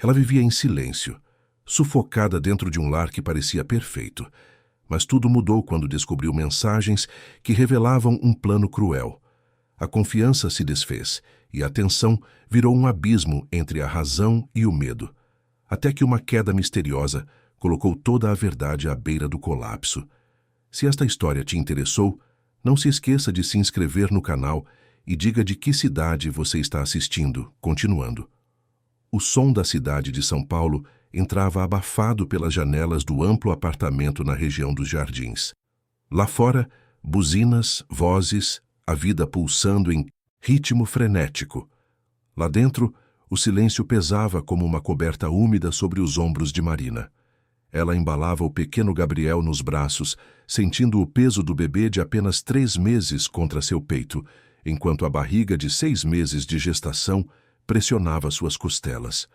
Ela vivia em silêncio, sufocada dentro de um lar que parecia perfeito. Mas tudo mudou quando descobriu mensagens que revelavam um plano cruel. A confiança se desfez e a tensão virou um abismo entre a razão e o medo, até que uma queda misteriosa colocou toda a verdade à beira do colapso. Se esta história te interessou, não se esqueça de se inscrever no canal e diga de que cidade você está assistindo, continuando. O som da cidade de São Paulo entrava abafado pelas janelas do amplo apartamento na região dos Jardins. Lá fora, buzinas, vozes, a vida pulsando em ritmo frenético. Lá dentro, o silêncio pesava como uma coberta úmida sobre os ombros de Marina. Ela embalava o pequeno Gabriel nos braços, sentindo o peso do bebê de apenas 3 meses contra seu peito, enquanto a barriga de 6 meses de gestação pressionava suas costelas.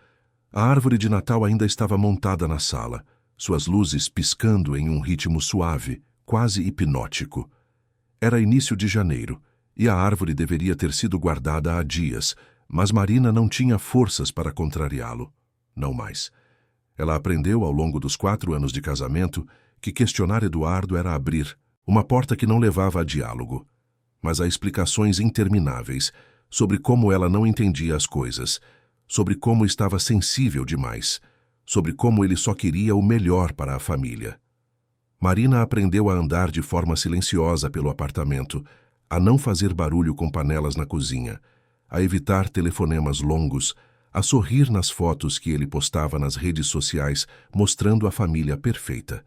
A árvore de Natal ainda estava montada na sala, suas luzes piscando em um ritmo suave, quase hipnótico. Era início de janeiro, e a árvore deveria ter sido guardada há dias, mas Marina não tinha forças para contrariá-lo. Não mais. Ela aprendeu ao longo dos 4 anos de casamento que questionar Eduardo era abrir uma porta que não levava a diálogo, mas a explicações intermináveis sobre como ela não entendia as coisas, sobre como estava sensível demais, sobre como ele só queria o melhor para a família. Marina aprendeu a andar de forma silenciosa pelo apartamento, a não fazer barulho com panelas na cozinha, a evitar telefonemas longos, a sorrir nas fotos que ele postava nas redes sociais mostrando a família perfeita.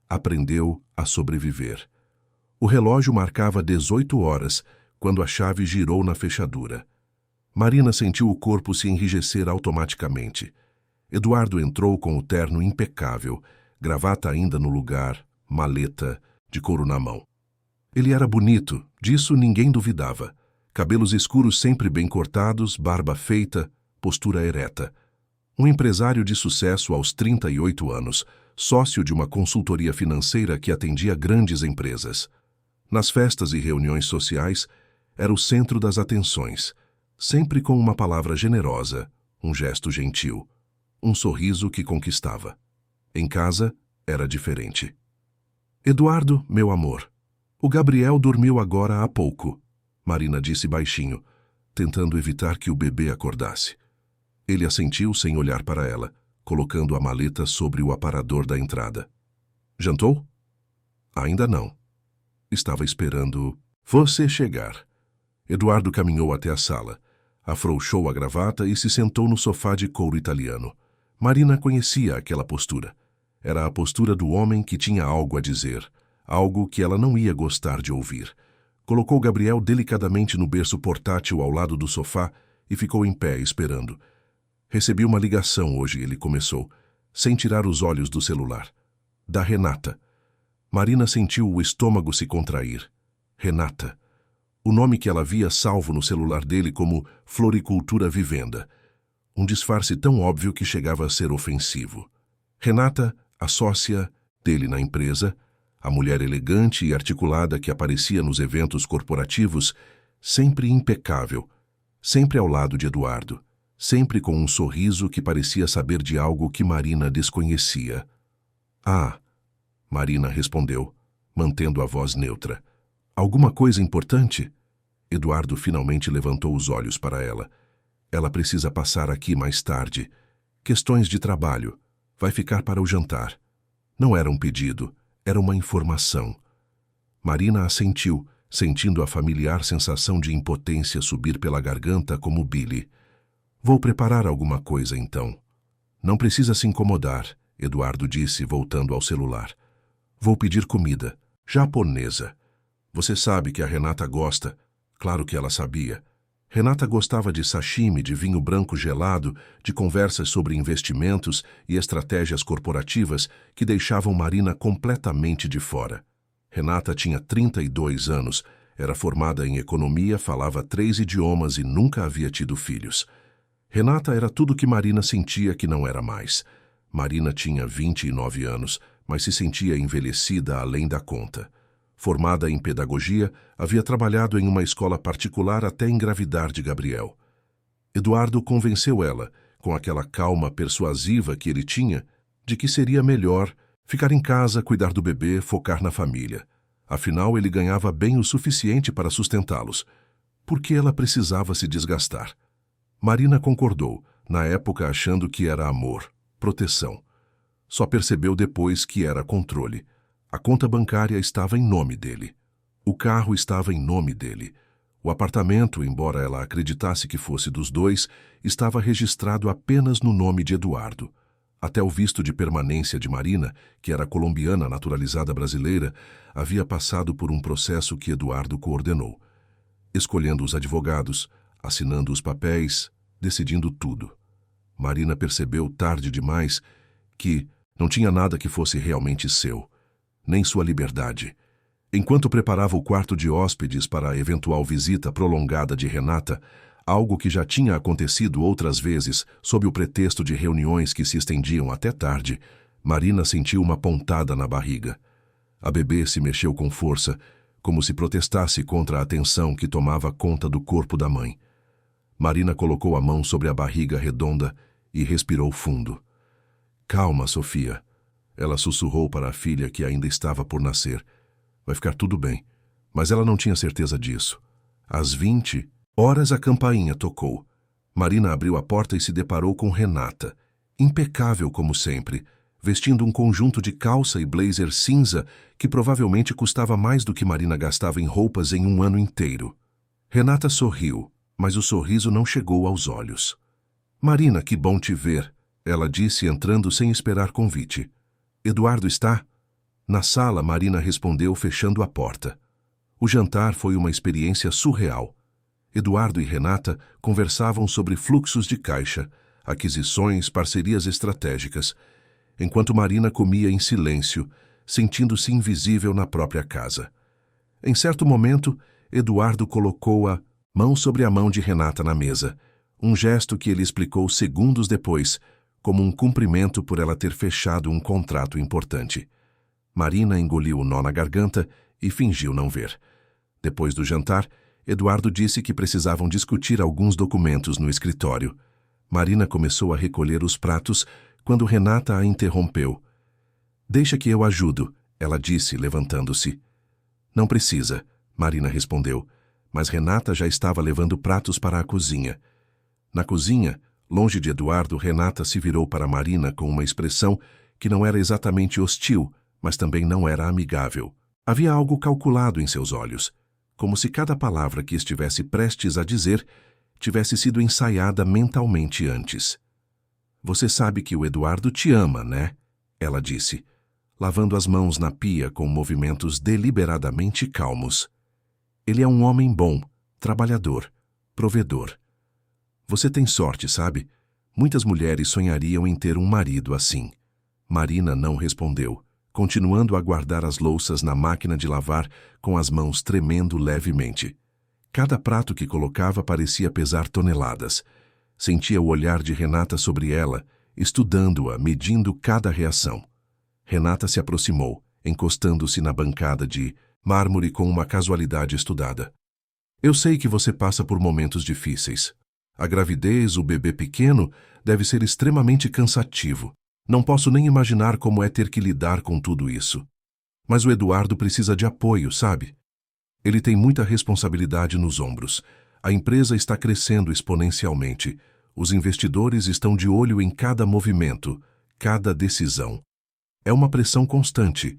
Aprendeu a sobreviver. O relógio marcava 18 horas quando a chave girou na fechadura. Marina sentiu o corpo se enrijecer automaticamente. Eduardo entrou com o terno impecável, gravata ainda no lugar, maleta, de couro na mão. Ele era bonito, disso ninguém duvidava. Cabelos escuros sempre bem cortados, barba feita, postura ereta. Um empresário de sucesso aos 38 anos, sócio de uma consultoria financeira que atendia grandes empresas. Nas festas e reuniões sociais, era o centro das atenções, sempre com uma palavra generosa, um gesto gentil, um sorriso que conquistava. Em casa, era diferente. Eduardo, meu amor, o Gabriel dormiu agora há pouco, Marina disse baixinho, tentando evitar que o bebê acordasse. Ele assentiu sem olhar para ela, colocando a maleta sobre o aparador da entrada. Jantou? Ainda não. Estava esperando você chegar. Eduardo caminhou até a sala, afrouxou a gravata e se sentou no sofá de couro italiano. Marina conhecia aquela postura. Era a postura do homem que tinha algo a dizer, algo que ela não ia gostar de ouvir. Colocou Gabriel delicadamente no berço portátil ao lado do sofá e ficou em pé esperando. Recebi uma ligação hoje, ele começou, sem tirar os olhos do celular. Da Renata. Marina sentiu o estômago se contrair. Renata. O nome que ela via salvo no celular dele como Floricultura Vivenda. Um disfarce tão óbvio que chegava a ser ofensivo. Renata, a sócia dele na empresa, a mulher elegante e articulada que aparecia nos eventos corporativos, sempre impecável, sempre ao lado de Eduardo, sempre com um sorriso que parecia saber de algo que Marina desconhecia. Ah, Marina respondeu, mantendo a voz neutra. Alguma coisa importante? Eduardo finalmente levantou os olhos para ela. Ela precisa passar aqui mais tarde. Questões de trabalho. Vai ficar para o jantar. Não era um pedido, era uma informação. Marina assentiu, sentindo a familiar sensação de impotência subir pela garganta como bile. Vou preparar alguma coisa, então. Não precisa se incomodar, Eduardo disse, voltando ao celular. Vou pedir comida, japonesa. Você sabe que a Renata gosta. Claro que ela sabia. Renata gostava de sashimi, de vinho branco gelado, de conversas sobre investimentos e estratégias corporativas que deixavam Marina completamente de fora. Renata tinha 32 anos, era formada em economia, falava 3 idiomas e nunca havia tido filhos. Renata era tudo que Marina sentia que não era mais. Marina tinha 29 anos, mas se sentia envelhecida além da conta. Formada em pedagogia, havia trabalhado em uma escola particular até engravidar de Gabriel. Eduardo convenceu ela, com aquela calma persuasiva que ele tinha, de que seria melhor ficar em casa, cuidar do bebê, focar na família. Afinal, ele ganhava bem o suficiente para sustentá-los. Por que ela precisava se desgastar? Marina concordou, na época achando que era amor, proteção. Só percebeu depois que era controle. A conta bancária estava em nome dele. O carro estava em nome dele. O apartamento, embora ela acreditasse que fosse dos dois, estava registrado apenas no nome de Eduardo. Até o visto de permanência de Marina, que era colombiana naturalizada brasileira, havia passado por um processo que Eduardo coordenou, escolhendo os advogados, assinando os papéis, decidindo tudo. Marina percebeu tarde demais que não tinha nada que fosse realmente seu, nem sua liberdade. Enquanto preparava o quarto de hóspedes para a eventual visita prolongada de Renata, algo que já tinha acontecido outras vezes, sob o pretexto de reuniões que se estendiam até tarde, Marina sentiu uma pontada na barriga. A bebê se mexeu com força, como se protestasse contra a tensão que tomava conta do corpo da mãe. Marina colocou a mão sobre a barriga redonda e respirou fundo. Calma, Sofia. Ela sussurrou para a filha que ainda estava por nascer. Vai ficar tudo bem. Mas ela não tinha certeza disso. Às 20 horas a campainha tocou. Marina abriu a porta e se deparou com Renata, impecável como sempre, vestindo um conjunto de calça e blazer cinza que provavelmente custava mais do que Marina gastava em roupas em um ano inteiro. Renata sorriu, mas o sorriso não chegou aos olhos. Marina, que bom te ver, ela disse entrando sem esperar convite. Eduardo está? Na sala, Marina respondeu fechando a porta. O jantar foi uma experiência surreal. Eduardo e Renata conversavam sobre fluxos de caixa, aquisições, parcerias estratégicas, enquanto Marina comia em silêncio, sentindo-se invisível na própria casa. Em certo momento, Eduardo colocou a mão sobre a mão de Renata na mesa, um gesto que ele explicou segundos depois, como um cumprimento por ela ter fechado um contrato importante. Marina engoliu o nó na garganta e fingiu não ver. Depois do jantar, Eduardo disse que precisavam discutir alguns documentos no escritório. Marina começou a recolher os pratos quando Renata a interrompeu. Deixa que eu ajudo, ela disse, levantando-se. Não precisa, Marina respondeu, mas Renata já estava levando pratos para a cozinha. Na cozinha, longe de Eduardo, Renata se virou para Marina com uma expressão que não era exatamente hostil, mas também não era amigável. Havia algo calculado em seus olhos, como se cada palavra que estivesse prestes a dizer tivesse sido ensaiada mentalmente antes. Você sabe que o Eduardo te ama, né? Ela disse, lavando as mãos na pia com movimentos deliberadamente calmos. Ele é um homem bom, trabalhador, provedor. Você tem sorte, sabe? Muitas mulheres sonhariam em ter um marido assim. Marina não respondeu, continuando a guardar as louças na máquina de lavar com as mãos tremendo levemente. Cada prato que colocava parecia pesar toneladas. Sentia o olhar de Renata sobre ela, estudando-a, medindo cada reação. Renata se aproximou, encostando-se na bancada de mármore com uma casualidade estudada. Eu sei que você passa por momentos difíceis. A gravidez, o bebê pequeno, deve ser extremamente cansativo. Não posso nem imaginar como é ter que lidar com tudo isso. Mas o Eduardo precisa de apoio, sabe? Ele tem muita responsabilidade nos ombros. A empresa está crescendo exponencialmente. Os investidores estão de olho em cada movimento, cada decisão. É uma pressão constante.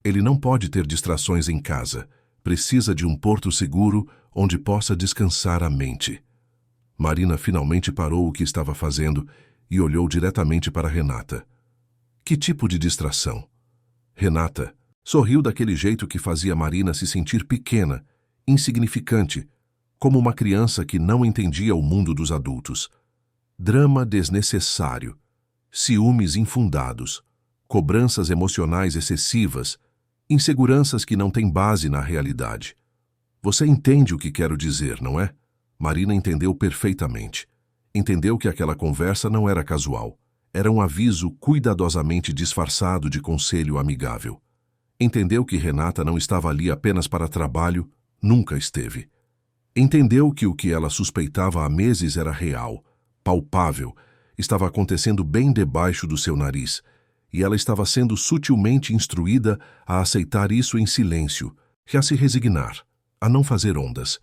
Ele não pode ter distrações em casa. Precisa de um porto seguro onde possa descansar a mente. Marina finalmente parou o que estava fazendo e olhou diretamente para Renata. Que tipo de distração? Renata sorriu daquele jeito que fazia Marina se sentir pequena, insignificante, como uma criança que não entendia o mundo dos adultos. Drama desnecessário, ciúmes infundados, cobranças emocionais excessivas, inseguranças que não têm base na realidade. Você entende o que quero dizer, não é? Marina entendeu perfeitamente. Entendeu que aquela conversa não era casual. Era um aviso cuidadosamente disfarçado de conselho amigável. Entendeu que Renata não estava ali apenas para trabalho, nunca esteve. Entendeu que o que ela suspeitava há meses era real, palpável, Estava acontecendo bem debaixo do seu nariz, e ela estava sendo sutilmente instruída a aceitar isso em silêncio, e a se resignar, a não fazer ondas.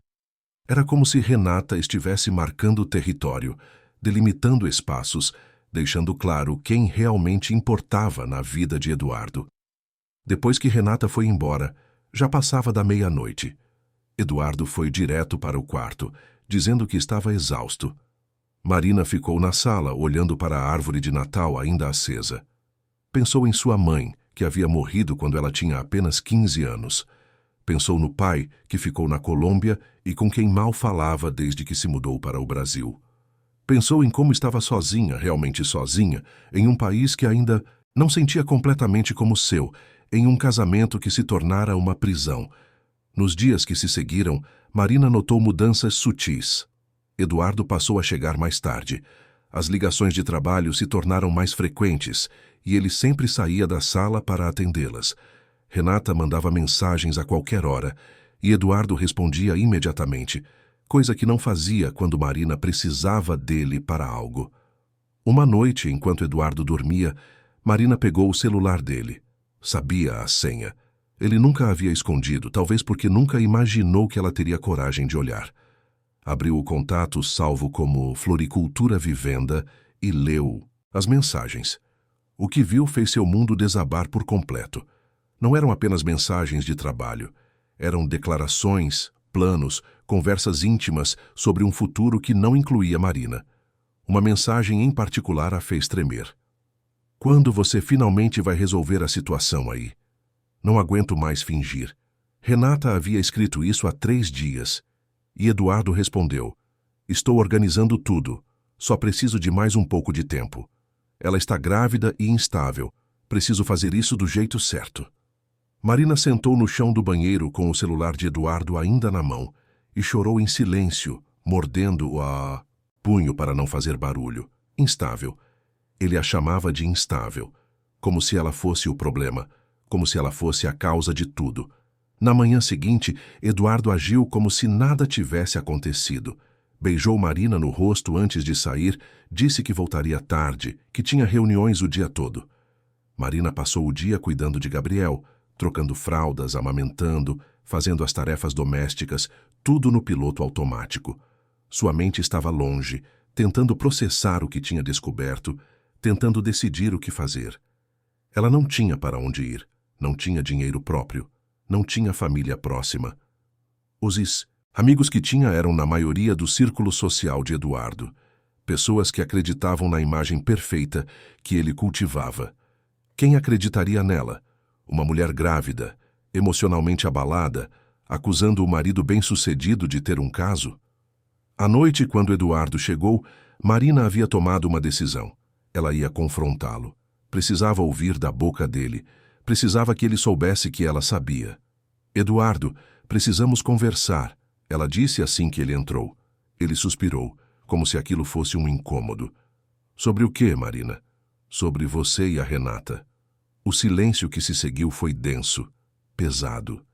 Era como se Renata estivesse marcando o território, delimitando espaços, deixando claro quem realmente importava na vida de Eduardo. Depois que Renata foi embora, já passava da meia-noite. Eduardo foi direto para o quarto, dizendo que estava exausto. Marina ficou na sala, olhando para a árvore de Natal ainda acesa. Pensou em sua mãe, que havia morrido quando ela tinha apenas 15 anos. Pensou no pai, que ficou na Colômbia e com quem mal falava desde que se mudou para o Brasil. Pensou em como estava sozinha, realmente sozinha, em um país que ainda não sentia completamente como seu, em um casamento que se tornara uma prisão. Nos dias que se seguiram, Marina notou mudanças sutis. Eduardo passou a chegar mais tarde. As ligações de trabalho se tornaram mais frequentes e ele sempre saía da sala para atendê-las. Renata mandava mensagens a qualquer hora e Eduardo respondia imediatamente, coisa que não fazia quando Marina precisava dele para algo. Uma noite, enquanto Eduardo dormia, Marina pegou o celular dele. Sabia a senha. Ele nunca a havia escondido, talvez porque nunca imaginou que ela teria coragem de olhar. Abriu o contato salvo como Floricultura Vivenda e leu as mensagens. O que viu fez seu mundo desabar por completo. Não eram apenas mensagens de trabalho. Eram declarações, planos, conversas íntimas sobre um futuro que não incluía Marina. Uma mensagem em particular a fez tremer. Quando você finalmente vai resolver a situação aí? Não aguento mais fingir. Renata havia escrito isso há 3 dias. E Eduardo respondeu, estou organizando tudo. Só preciso de mais um pouco de tempo. Ela está grávida e instável. Preciso fazer isso do jeito certo. Marina sentou no chão do banheiro com o celular de Eduardo ainda na mão e chorou em silêncio, mordendo o punho para não fazer barulho. Instável. Ele a chamava de instável, como se ela fosse o problema, como se ela fosse a causa de tudo. Na manhã seguinte, Eduardo agiu como se nada tivesse acontecido. Beijou Marina no rosto antes de sair, disse que voltaria tarde, que tinha reuniões o dia todo. Marina passou o dia cuidando de Gabriel, trocando fraldas, amamentando, fazendo as tarefas domésticas, tudo no piloto automático. Sua mente estava longe, tentando processar o que tinha descoberto, tentando decidir o que fazer. Ela não tinha para onde ir, não tinha dinheiro próprio, não tinha família próxima. Os amigos que tinha eram na maioria do círculo social de Eduardo, pessoas que acreditavam na imagem perfeita que ele cultivava. Quem acreditaria nela? Uma mulher grávida, emocionalmente abalada, acusando o marido bem-sucedido de ter um caso? À noite, quando Eduardo chegou, Marina havia tomado uma decisão. Ela ia confrontá-lo. Precisava ouvir da boca dele. Precisava que ele soubesse que ela sabia. Eduardo, precisamos conversar, ela disse assim que ele entrou. Ele suspirou, como se aquilo fosse um incômodo. Sobre o quê, Marina? Sobre você e a Renata. O silêncio que se seguiu foi denso, pesado.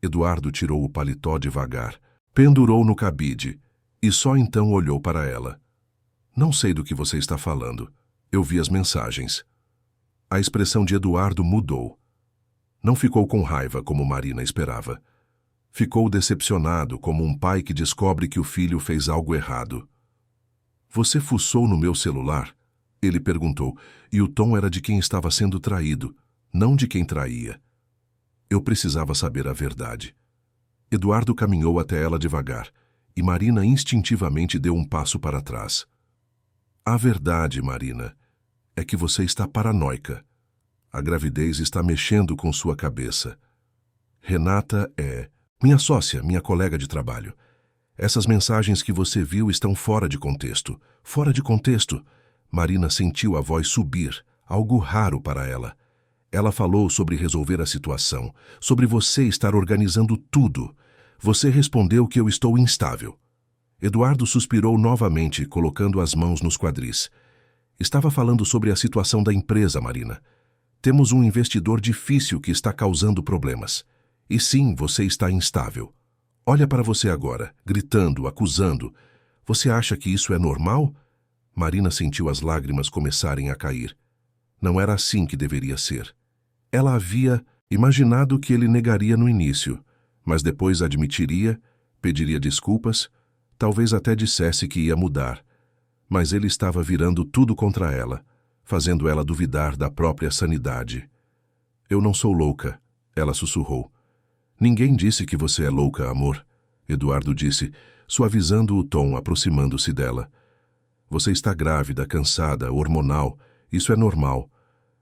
Eduardo tirou o paletó devagar, pendurou no cabide e só então olhou para ela. Não sei do que você está falando. Eu vi as mensagens. A expressão de Eduardo mudou. Não ficou com raiva como Marina esperava. Ficou decepcionado como um pai que descobre que o filho fez algo errado. Você fuçou no meu celular? Ele perguntou, e o tom era de quem estava sendo traído, não de quem traía. Eu precisava saber a verdade. Eduardo caminhou até ela devagar, e Marina instintivamente deu um passo para trás. A verdade, Marina, é que você está paranoica. A gravidez está mexendo com sua cabeça. Renata é minha sócia, minha colega de trabalho. Essas mensagens que você viu estão fora de contexto. Fora de contexto. Marina sentiu a voz subir, algo raro para ela. Ela falou sobre resolver a situação, sobre você estar organizando tudo. Você respondeu que eu estou instável. Eduardo suspirou novamente, colocando as mãos nos quadris. Estava falando sobre a situação da empresa, Marina. Temos um investidor difícil que está causando problemas. E sim, você está instável. Olha para você agora, gritando, acusando. Você acha que isso é normal? Marina sentiu as lágrimas começarem a cair. Não era assim que deveria ser. Ela havia imaginado que ele negaria no início, mas depois admitiria, pediria desculpas, talvez até dissesse que ia mudar. Mas ele estava virando tudo contra ela, fazendo ela duvidar da própria sanidade. Eu não sou louca, ela sussurrou. Ninguém disse que você é louca, amor, Eduardo disse, suavizando o tom, aproximando-se dela. Você está grávida, cansada, hormonal, isso é normal.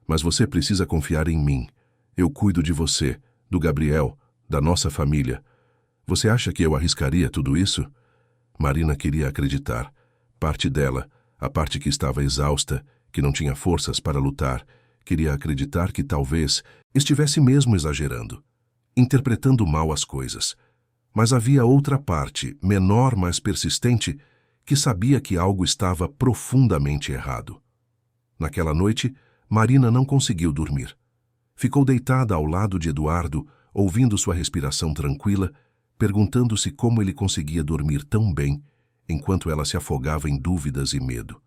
Mas você precisa confiar em mim. Eu cuido de você, do Gabriel, da nossa família. Você acha que eu arriscaria tudo isso? Marina queria acreditar. Parte dela, a parte que estava exausta, que não tinha forças para lutar, queria acreditar que talvez estivesse mesmo exagerando, interpretando mal as coisas. Mas havia outra parte, menor mas persistente, que sabia que algo estava profundamente errado. Naquela noite, Marina não conseguiu dormir. Ficou deitada ao lado de Eduardo, ouvindo sua respiração tranquila, perguntando-se como ele conseguia dormir tão bem, enquanto ela se afogava em dúvidas e medo.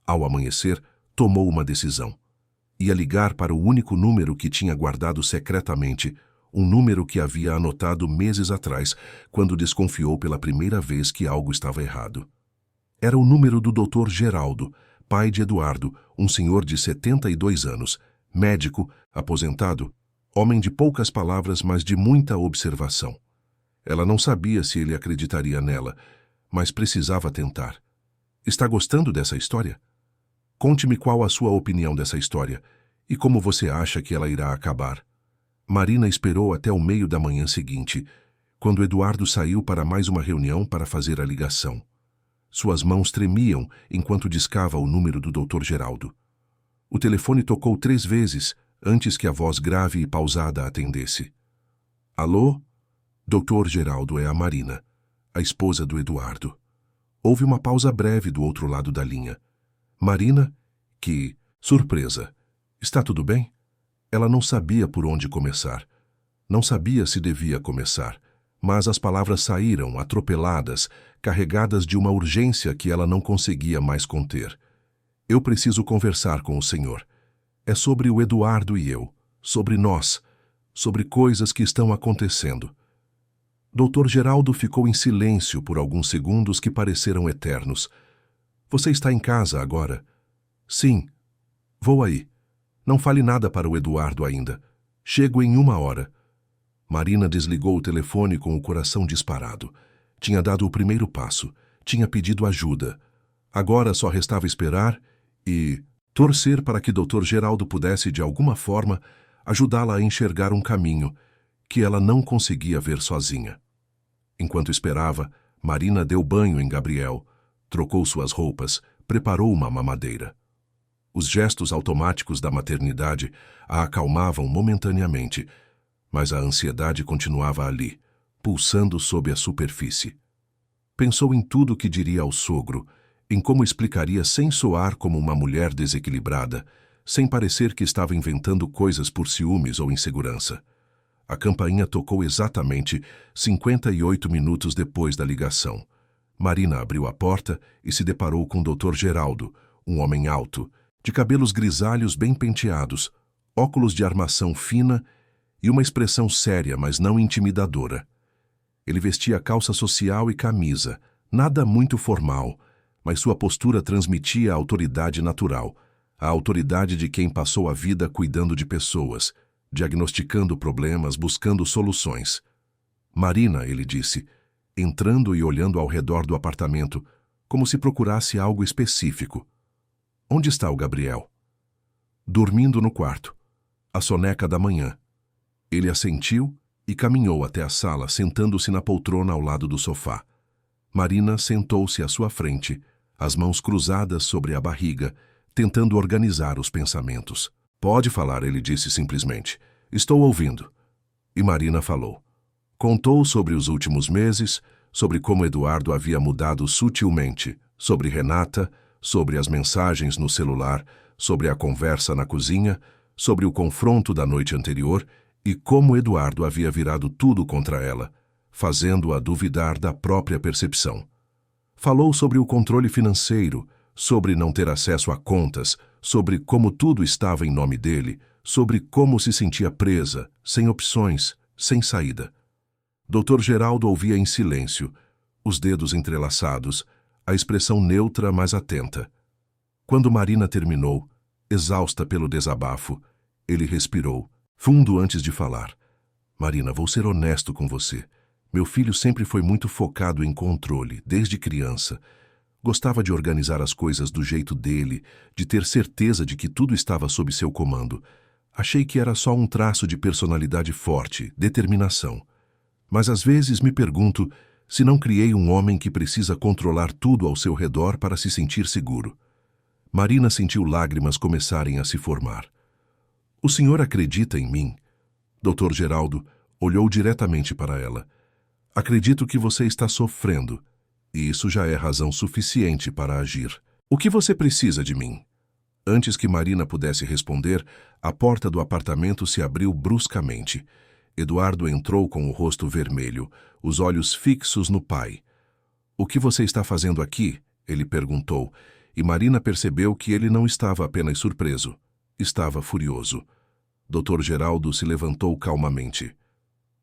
Ao amanhecer, tomou uma decisão. Ia ligar para o único número que tinha guardado secretamente, um número que havia anotado meses atrás, quando desconfiou pela primeira vez que algo estava errado. Era o número do Dr. Geraldo, pai de Eduardo, um senhor de 72 anos, médico, aposentado, homem de poucas palavras, mas de muita observação. Ela não sabia se ele acreditaria nela, mas precisava tentar. Está gostando dessa história? Conte-me qual a sua opinião dessa história e como você acha que ela irá acabar. Marina esperou até o meio da manhã seguinte, quando Eduardo saiu para mais uma reunião para fazer a ligação. Suas mãos tremiam enquanto discava o número do Dr. Geraldo. O telefone tocou 3 vezes antes que a voz grave e pausada atendesse. Alô? Dr. Geraldo, é a Marina, a esposa do Eduardo. Houve uma pausa breve do outro lado da linha. Marina? Que surpresa! Está tudo bem? Ela não sabia por onde começar. Não sabia se devia começar, mas as palavras saíram, atropeladas, carregadas de uma urgência que ela não conseguia mais conter. Eu preciso conversar com o senhor. É sobre o Eduardo e eu, sobre nós, sobre coisas que estão acontecendo. Dr. Geraldo ficou em silêncio por alguns segundos que pareceram eternos. Você está em casa agora? Sim. Vou aí. Não fale nada para o Eduardo ainda. Chego em 1 hora. Marina desligou o telefone com o coração disparado. Tinha dado o primeiro passo. Tinha pedido ajuda. Agora só restava esperar e torcer para que Dr. Geraldo pudesse, de alguma forma, ajudá-la a enxergar um caminho que ela não conseguia ver sozinha. Enquanto esperava, Marina deu banho em Gabriel, trocou suas roupas, preparou uma mamadeira. Os gestos automáticos da maternidade a acalmavam momentaneamente, mas a ansiedade continuava ali, pulsando sob a superfície. Pensou em tudo o que diria ao sogro, em como explicaria sem soar como uma mulher desequilibrada, sem parecer que estava inventando coisas por ciúmes ou insegurança. A campainha tocou exatamente 58 minutos depois da ligação. Marina abriu a porta e se deparou com o Dr. Geraldo, um homem alto, de cabelos grisalhos bem penteados, óculos de armação fina e uma expressão séria, mas não intimidadora. Ele vestia calça social e camisa, nada muito formal, mas sua postura transmitia a autoridade natural, a autoridade de quem passou a vida cuidando de pessoas, diagnosticando problemas, buscando soluções. Marina, ele disse, entrando e olhando ao redor do apartamento, como se procurasse algo específico. Onde está o Gabriel? Dormindo no quarto. A soneca da manhã. Ele assentiu e caminhou até a sala, sentando-se na poltrona ao lado do sofá. Marina sentou-se à sua frente, as mãos cruzadas sobre a barriga, tentando organizar os pensamentos. Pode falar, ele disse simplesmente. Estou ouvindo. E Marina falou. Contou sobre os últimos meses, sobre como Eduardo havia mudado sutilmente, sobre Renata, sobre as mensagens no celular, sobre a conversa na cozinha, sobre o confronto da noite anterior e como Eduardo havia virado tudo contra ela, fazendo-a duvidar da própria percepção. Falou sobre o controle financeiro, sobre não ter acesso a contas, sobre como tudo estava em nome dele, sobre como se sentia presa, sem opções, sem saída. Dr. Geraldo ouvia em silêncio, os dedos entrelaçados, a expressão neutra mas atenta. Quando Marina terminou, exausta pelo desabafo, ele respirou, fundo antes de falar. Marina, vou ser honesto com você. Meu filho sempre foi muito focado em controle, desde criança. Gostava de organizar as coisas do jeito dele, de ter certeza de que tudo estava sob seu comando. Achei que era só um traço de personalidade forte, determinação. Mas às vezes me pergunto se não criei um homem que precisa controlar tudo ao seu redor para se sentir seguro. Marina sentiu lágrimas começarem a se formar. O senhor acredita em mim? Dr. Geraldo olhou diretamente para ela. Acredito que você está sofrendo, e isso já é razão suficiente para agir. O que você precisa de mim? Antes que Marina pudesse responder, a porta do apartamento se abriu bruscamente. Eduardo entrou com o rosto vermelho, os olhos fixos no pai. O que você está fazendo aqui? Ele perguntou, e Marina percebeu que ele não estava apenas surpreso, estava furioso. Dr. Geraldo se levantou calmamente.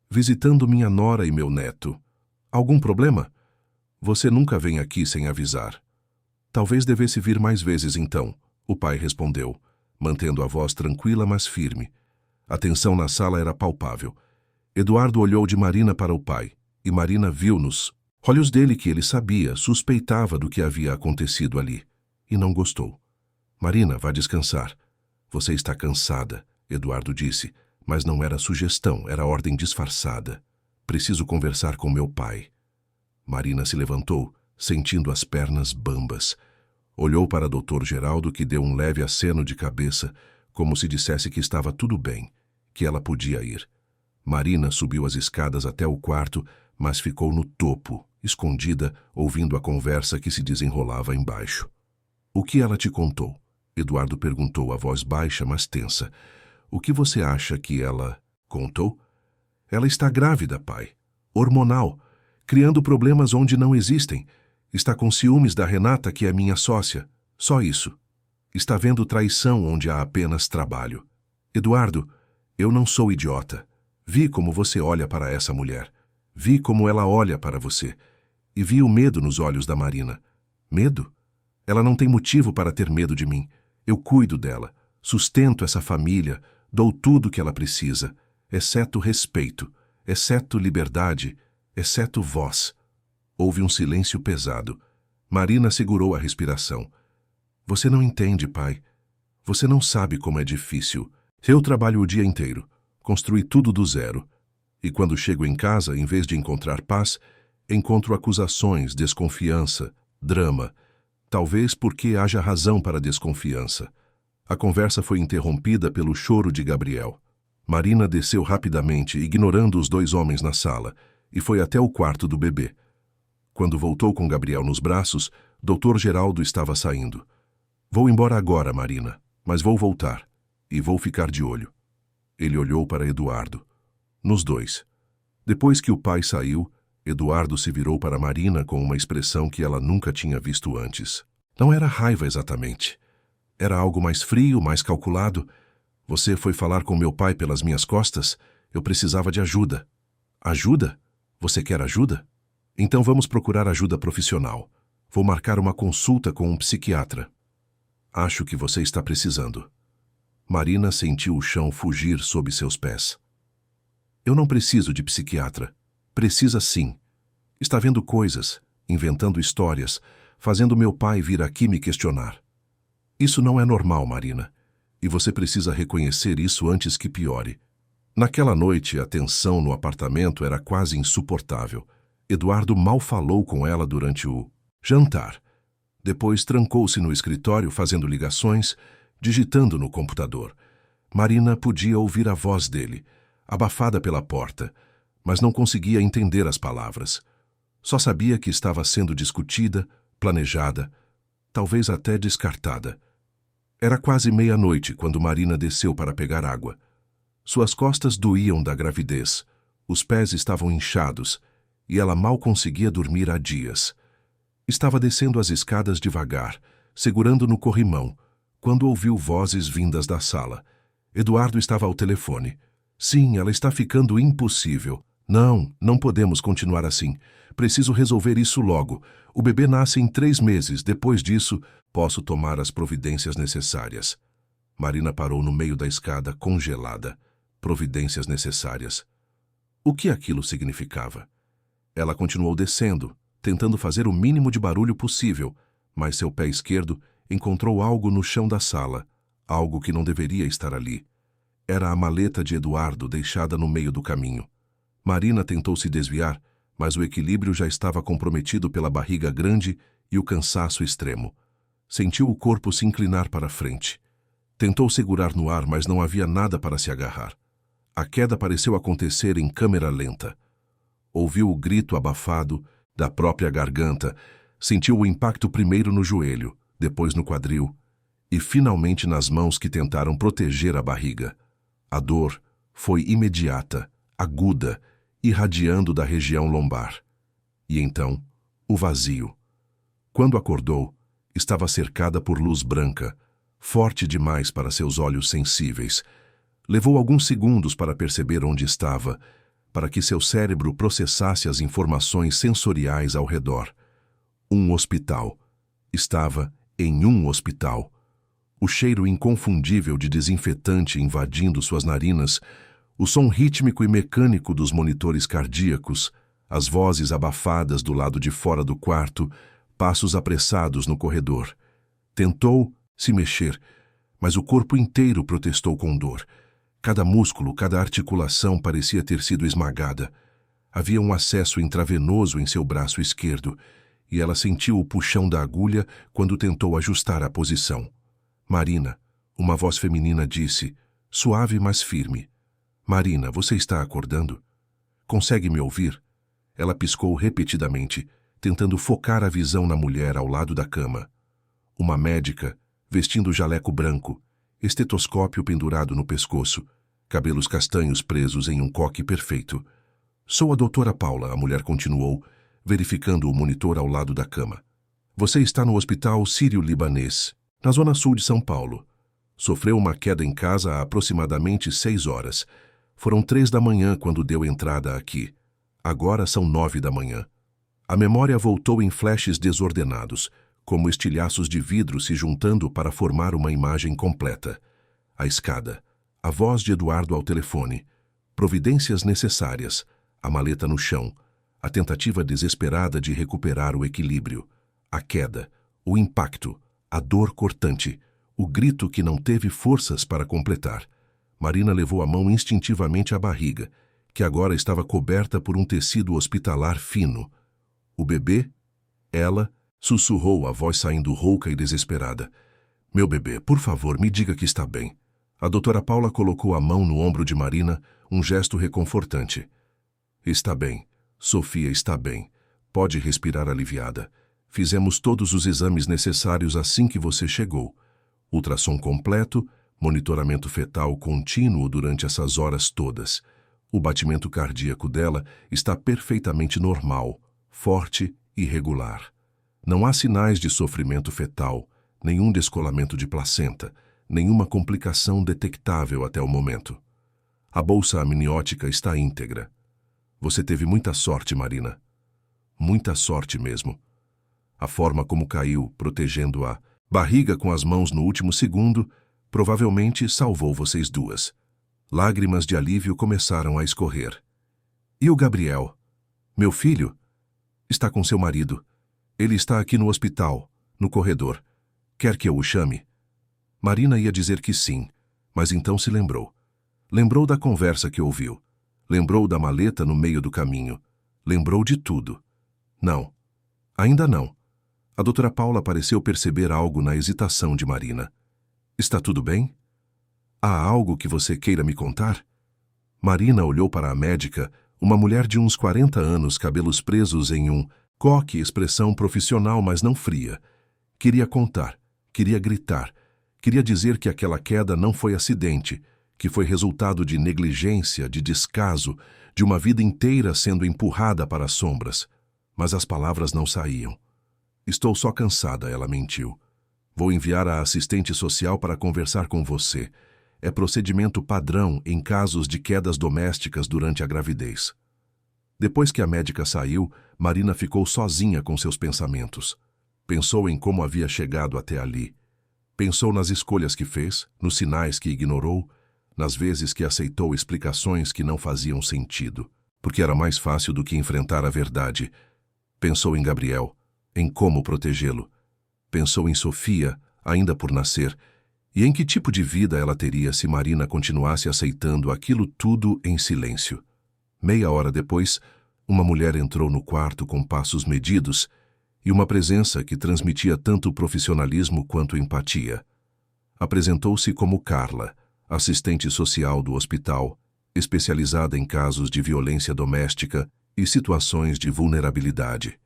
Visitando minha nora e meu neto. Algum problema? Você nunca vem aqui sem avisar. Talvez devesse vir mais vezes então, o pai respondeu, mantendo a voz tranquila mas firme. A tensão na sala era palpável. Eduardo olhou de Marina para o pai, e Marina viu nos olhos dele que ele sabia, suspeitava do que havia acontecido ali, e não gostou. Marina, vá descansar. Você está cansada, Eduardo disse, mas não era sugestão, era ordem disfarçada. Preciso conversar com meu pai. Marina se levantou, sentindo as pernas bambas. Olhou para Dr. Geraldo, que deu um leve aceno de cabeça, como se dissesse que estava tudo bem, que ela podia ir. Marina subiu as escadas até o quarto, mas ficou no topo, escondida, ouvindo a conversa que se desenrolava embaixo. O que ela te contou? Eduardo perguntou a voz baixa, mas tensa. O que você acha que ela contou? Ela está grávida, pai. Hormonal. Criando problemas onde não existem. Está com ciúmes da Renata, que é minha sócia. Só isso. Está vendo traição onde há apenas trabalho. Eduardo, eu não sou idiota. Vi como você olha para essa mulher. Vi como ela olha para você. E vi o medo nos olhos da Marina. Medo? Ela não tem motivo para ter medo de mim. Eu cuido dela. Sustento essa família. Dou tudo que ela precisa. Exceto respeito. Exceto liberdade. Exceto voz. Houve um silêncio pesado. Marina segurou a respiração. Você não entende, pai. Você não sabe como é difícil. Eu trabalho o dia inteiro. Construí tudo do zero. E quando chego em casa, em vez de encontrar paz, encontro acusações, desconfiança, drama. Talvez porque haja razão para desconfiança. A conversa foi interrompida pelo choro de Gabriel. Marina desceu rapidamente, ignorando os dois homens na sala, e foi até o quarto do bebê. Quando voltou com Gabriel nos braços, Dr. Geraldo estava saindo. Vou embora agora, Marina, mas vou voltar, e vou ficar de olho. Ele olhou para Eduardo. Nos dois. Depois que o pai saiu, Eduardo se virou para Marina com uma expressão que ela nunca tinha visto antes. Não era raiva exatamente. Era algo mais frio, mais calculado. Você foi falar com meu pai pelas minhas costas? Eu precisava de ajuda. Ajuda? Você quer ajuda? Então vamos procurar ajuda profissional. Vou marcar uma consulta com um psiquiatra. Acho que você está precisando. Marina sentiu o chão fugir sob seus pés. Eu não preciso de psiquiatra. Precisa sim. Está vendo coisas, inventando histórias, fazendo meu pai vir aqui me questionar. Isso não é normal, Marina. E você precisa reconhecer isso antes que piore. Naquela noite, a tensão no apartamento era quase insuportável. Eduardo mal falou com ela durante o jantar. Depois trancou-se no escritório fazendo ligações, digitando no computador. Marina podia ouvir a voz dele, abafada pela porta, mas não conseguia entender as palavras. Só sabia que estava sendo discutida, planejada, talvez até descartada. Era quase meia-noite quando Marina desceu para pegar água. Suas costas doíam da gravidez, os pés estavam inchados e ela mal conseguia dormir há dias. Estava descendo as escadas devagar, segurando no corrimão, quando ouviu vozes vindas da sala. Eduardo estava ao telefone. Sim, ela está ficando impossível. Não podemos continuar assim. Preciso resolver isso logo. O bebê nasce em 3 meses. Depois disso, posso tomar as providências necessárias. Marina parou no meio da escada, congelada. Providências necessárias. O que aquilo significava? Ela continuou descendo, tentando fazer o mínimo de barulho possível, mas seu pé esquerdo encontrou algo no chão da sala, algo que não deveria estar ali. Era a maleta de Eduardo deixada no meio do caminho. Marina tentou se desviar, mas o equilíbrio já estava comprometido pela barriga grande e o cansaço extremo. Sentiu o corpo se inclinar para a frente. Tentou segurar no ar, mas não havia nada para se agarrar. A queda pareceu acontecer em câmera lenta. Ouviu o grito abafado da própria garganta, sentiu o impacto primeiro no joelho, depois no quadril e finalmente nas mãos que tentaram proteger a barriga. A dor foi imediata, aguda, irradiando da região lombar. E então, o vazio. Quando acordou, estava cercada por luz branca, forte demais para seus olhos sensíveis. Levou alguns segundos para perceber onde estava, para que seu cérebro processasse as informações sensoriais ao redor. Um hospital. Estava em um hospital. O cheiro inconfundível de desinfetante invadindo suas narinas, o som rítmico e mecânico dos monitores cardíacos, as vozes abafadas do lado de fora do quarto, passos apressados no corredor. Tentou se mexer, mas o corpo inteiro protestou com dor. Cada músculo, cada articulação parecia ter sido esmagada. Havia um acesso intravenoso em seu braço esquerdo, e ela sentiu o puxão da agulha quando tentou ajustar a posição. Marina, uma voz feminina disse, suave mas firme. Marina, você está acordando? Consegue me ouvir? Ela piscou repetidamente, tentando focar a visão na mulher ao lado da cama. Uma médica, vestindo jaleco branco, estetoscópio pendurado no pescoço, cabelos castanhos presos em um coque perfeito. Sou a doutora Paula, a mulher continuou, verificando o monitor ao lado da cama. Você está no Hospital Sírio-Libanês, na zona sul de São Paulo. Sofreu uma queda em casa há aproximadamente 6 horas. Foram 3 da manhã quando deu entrada aqui. Agora são 9 da manhã. A memória voltou em flashes desordenados, como estilhaços de vidro se juntando para formar uma imagem completa. A escada, a voz de Eduardo ao telefone, providências necessárias, a maleta no chão, a tentativa desesperada de recuperar o equilíbrio, a queda, o impacto, a dor cortante, o grito que não teve forças para completar. Marina levou a mão instintivamente à barriga, que agora estava coberta por um tecido hospitalar fino. O bebê? Ela sussurrou, a voz saindo rouca e desesperada. Meu bebê, por favor, me diga que está bem. A doutora Paula colocou a mão no ombro de Marina, um gesto reconfortante. Está bem. Sofia está bem. Pode respirar aliviada. Fizemos todos os exames necessários assim que você chegou. Ultrassom completo, monitoramento fetal contínuo durante essas horas todas. O batimento cardíaco dela está perfeitamente normal, forte e regular. Não há sinais de sofrimento fetal, nenhum descolamento de placenta, nenhuma complicação detectável até o momento. A bolsa amniótica está íntegra. Você teve muita sorte, Marina. Muita sorte mesmo. A forma como caiu, protegendo a barriga com as mãos no último segundo, provavelmente salvou vocês duas. Lágrimas de alívio começaram a escorrer. E o Gabriel? Meu filho? Está com seu marido. Ele está aqui no hospital, no corredor. Quer que eu o chame? Marina ia dizer que sim, mas então se lembrou. Lembrou da conversa que ouviu. Lembrou da maleta no meio do caminho. Lembrou de tudo. Não. Ainda não. A doutora Paula pareceu perceber algo na hesitação de Marina. Está tudo bem? Há algo que você queira me contar? Marina olhou para a médica, uma mulher de uns 40 anos, cabelos presos em um coque, expressão profissional, mas não fria. Queria contar, queria gritar, queria dizer que aquela queda não foi acidente, que foi resultado de negligência, de descaso, de uma vida inteira sendo empurrada para as sombras. Mas as palavras não saíam. Estou só cansada, ela mentiu. Vou enviar a assistente social para conversar com você. É procedimento padrão em casos de quedas domésticas durante a gravidez. Depois que a médica saiu, Marina ficou sozinha com seus pensamentos. Pensou em como havia chegado até ali. Pensou nas escolhas que fez, nos sinais que ignorou, nas vezes que aceitou explicações que não faziam sentido, porque era mais fácil do que enfrentar a verdade. Pensou em Gabriel, em como protegê-lo. Pensou em Sofia, ainda por nascer, e em que tipo de vida ela teria se Marina continuasse aceitando aquilo tudo em silêncio. Meia hora depois, uma mulher entrou no quarto com passos medidos e uma presença que transmitia tanto profissionalismo quanto empatia. Apresentou-se como Carla, assistente social do hospital, especializada em casos de violência doméstica e situações de vulnerabilidade.